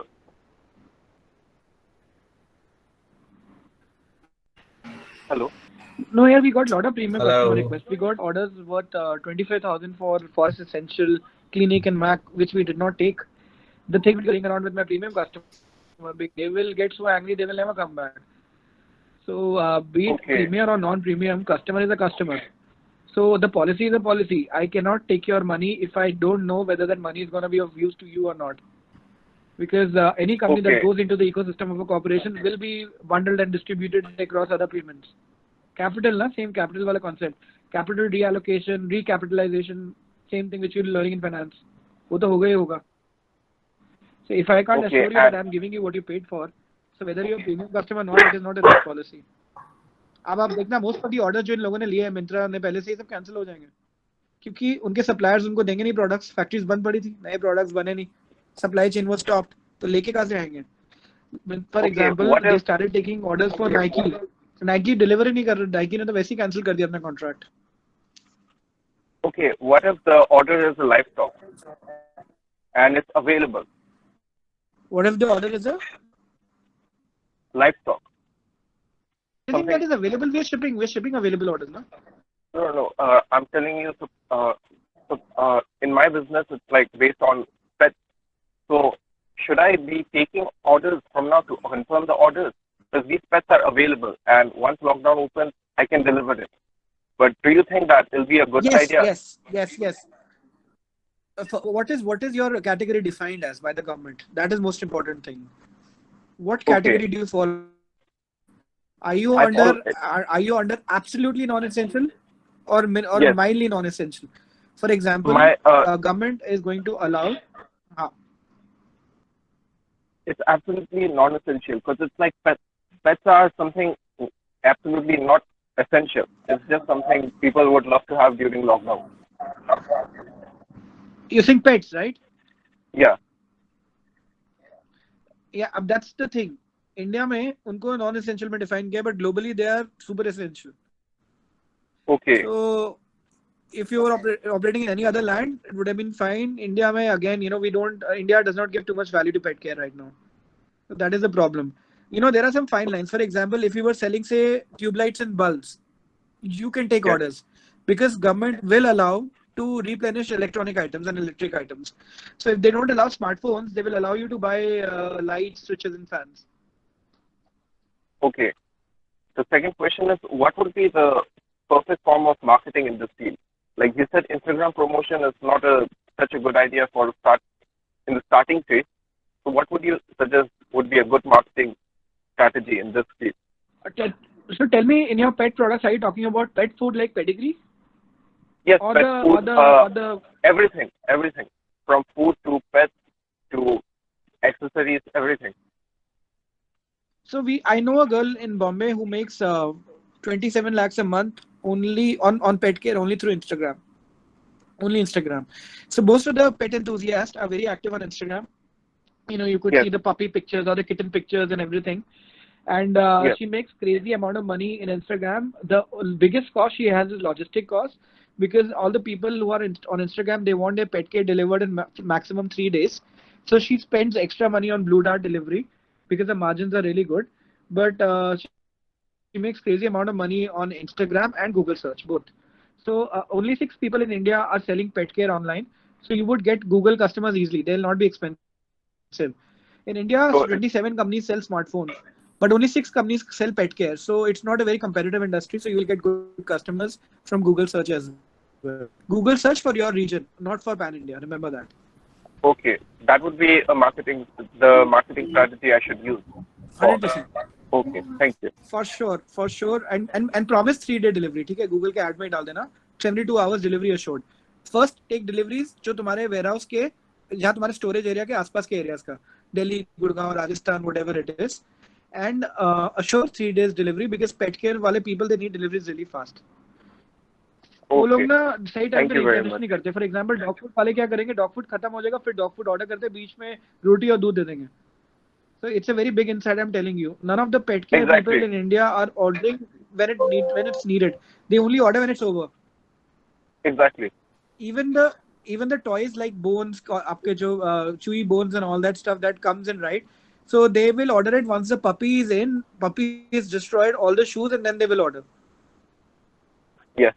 Hello. No, here we got a lot of premium Hello. customer requests. We got orders worth 25,000 for Forest Essential, Clinique, and Mac, which we did not take. The thing going around with my premium customer, they will get so angry they will never come back. So, be it premium or non-premium, customer is a customer. So the policy is a policy. I cannot take your money if I don't know whether that money is going to be of use to you or not. Because any company that goes into the ecosystem of a corporation will be bundled and distributed across other payments. Capital, na? Same capital wala concept. Capital reallocation, recapitalization, same thing which you're learning in finance. वो तो होगा ही होगा. So if I can't assure you that I'm giving you what you paid for, so whether you're a premium customer or not, it is not a right policy. अब आप देखना most of the order जो इन लोगों ने लिए हैं मिंत्रा ने पहले से ही सब कैंसिल हो जाएंगे क्योंकि उनके सप्लायर्स उनको देंगे नहीं प्रोडक्ट्स. फैक्ट्रीज बंद पड़ी थी, नए प्रोडक्ट्स बने नहीं, सप्लाई चेन वाज स्टॉप्ड, तो लेके कहां से आएंगे? For example they started taking orders for Nike. Nike deliver नहीं कर रहा, नाइकी ने तो वैसे ही कैंसिल कर दिया अपना contract. Okay, what if the order is a livestock and it's available? What if the order is a Livestock. I think that is available. We're shipping available orders, no? No. I'm telling you, in my business, it's like based on pets. So, should I be taking orders from now to confirm the orders? Because these pets are available, and once lockdown opens, I can deliver it. But do you think that will be a good idea? Yes. What is your category defined as by the government? That is most important thing. What category do you fall? Are you under absolutely non-essential or mildly non-essential? For example, government is going to allow. It's absolutely non-essential because it's like pets. Pets are something absolutely not essential. It's just something people would love to have during lockdown. You think pets, right? Yeah. Yeah, that's the thing. India में उनको non-essential में define किया, but globally they are super essential. Okay. So if you were operating in any other land, it would have been fine. India में again, India does not give too much value to pet care right now. So that is the problem. There are some fine lines. For example, if you were selling, say, tube lights and bulbs, you can take orders because government will allow to replenish electronic items and electric items. So if they don't allow smartphones, they will allow you to buy lights, switches, and fans. Okay. The second question is, what would be the perfect form of marketing in this field? Like you said, Instagram promotion is not such a good idea for in the starting phase. So what would you suggest would be a good marketing strategy in this field? So tell me, in your pet products, are you talking about pet food like pedigree? Yes, Or pet the food, or the everything, from food to pets to accessories, everything. So I know a girl in Bombay who makes 27 lakhs a month only on pet care, only through Instagram. Only Instagram. So most of the pet enthusiasts are very active on Instagram. You know, you could Yes. see the puppy pictures or the kitten pictures and everything. And Yes. she makes crazy amount of money in Instagram. The biggest cost she has is logistic cost, because all the people who are on Instagram, they want their pet care delivered in maximum 3 days. So she spends extra money on Blue Dart delivery because the margins are really good. But she makes crazy amount of money on Instagram and Google search both. So only 6 people in India are selling pet care online. So you would get Google customers easily. They'll not be expensive. In India, So 27 companies sell smartphones, but only 6 companies sell pet care. So it's not a very competitive industry. So you will get good customers from Google search as well. Google search for your region, not for pan India. Remember that. okay, that would be the marketing strategy I should use. 100%. Okay, thank you. For sure. And promise 3-day delivery. ठीक है, Google के ad में डाल देना. 72 hours delivery assured. First take deliveries जो तुम्हारे warehouse के, जहाँ तुम्हारे storage area के आसपास के areas का, Delhi, Gurgaon, Rajasthan, whatever it is, and assure 3 days delivery, because pet care वाले people, they need deliveries really fast. वो लोग ना सही टाइम पे रिप्लेनिश नहीं करते. फॉर एग्जांपल डॉग फूड वाले क्या करेंगे, डॉग फूड खत्म हो जाएगा, फिर डॉग फूड ऑर्डर करते, बीच में रोटी और दूध दे देंगे. So it's a very big insight, I'm telling you. None of the pet care people in India are ordering when it's needed. They only order when it's over. Exactly. Even the toys like bones, आपके जो chewy bones and all that stuff that comes in, right? So they will order it once the puppy is in, puppy is destroyed, all the shoes, and then they will order. Yes.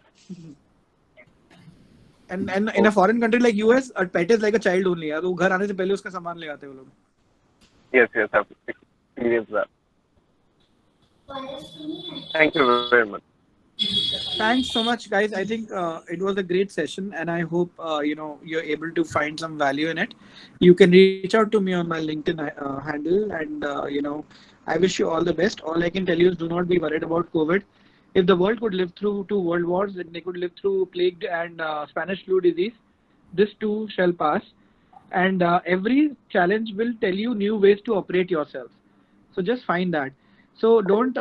And in a foreign country like US, a pet is like a child only. यार, वो घर आने से पहले उसका सामान ले आते हैं वो लोग. Yes, I've experienced that. Thank you very much. Thanks so much, guys. I think it was a great session, and I hope you're able to find some value in it. You can reach out to me on my LinkedIn handle, and I wish you all the best. All I can tell you is do not be worried about COVID. If the world could live through 2 world wars, then they could live through plague and Spanish flu disease. This too shall pass, and every challenge will tell you new ways to operate yourself. So just find that. So don't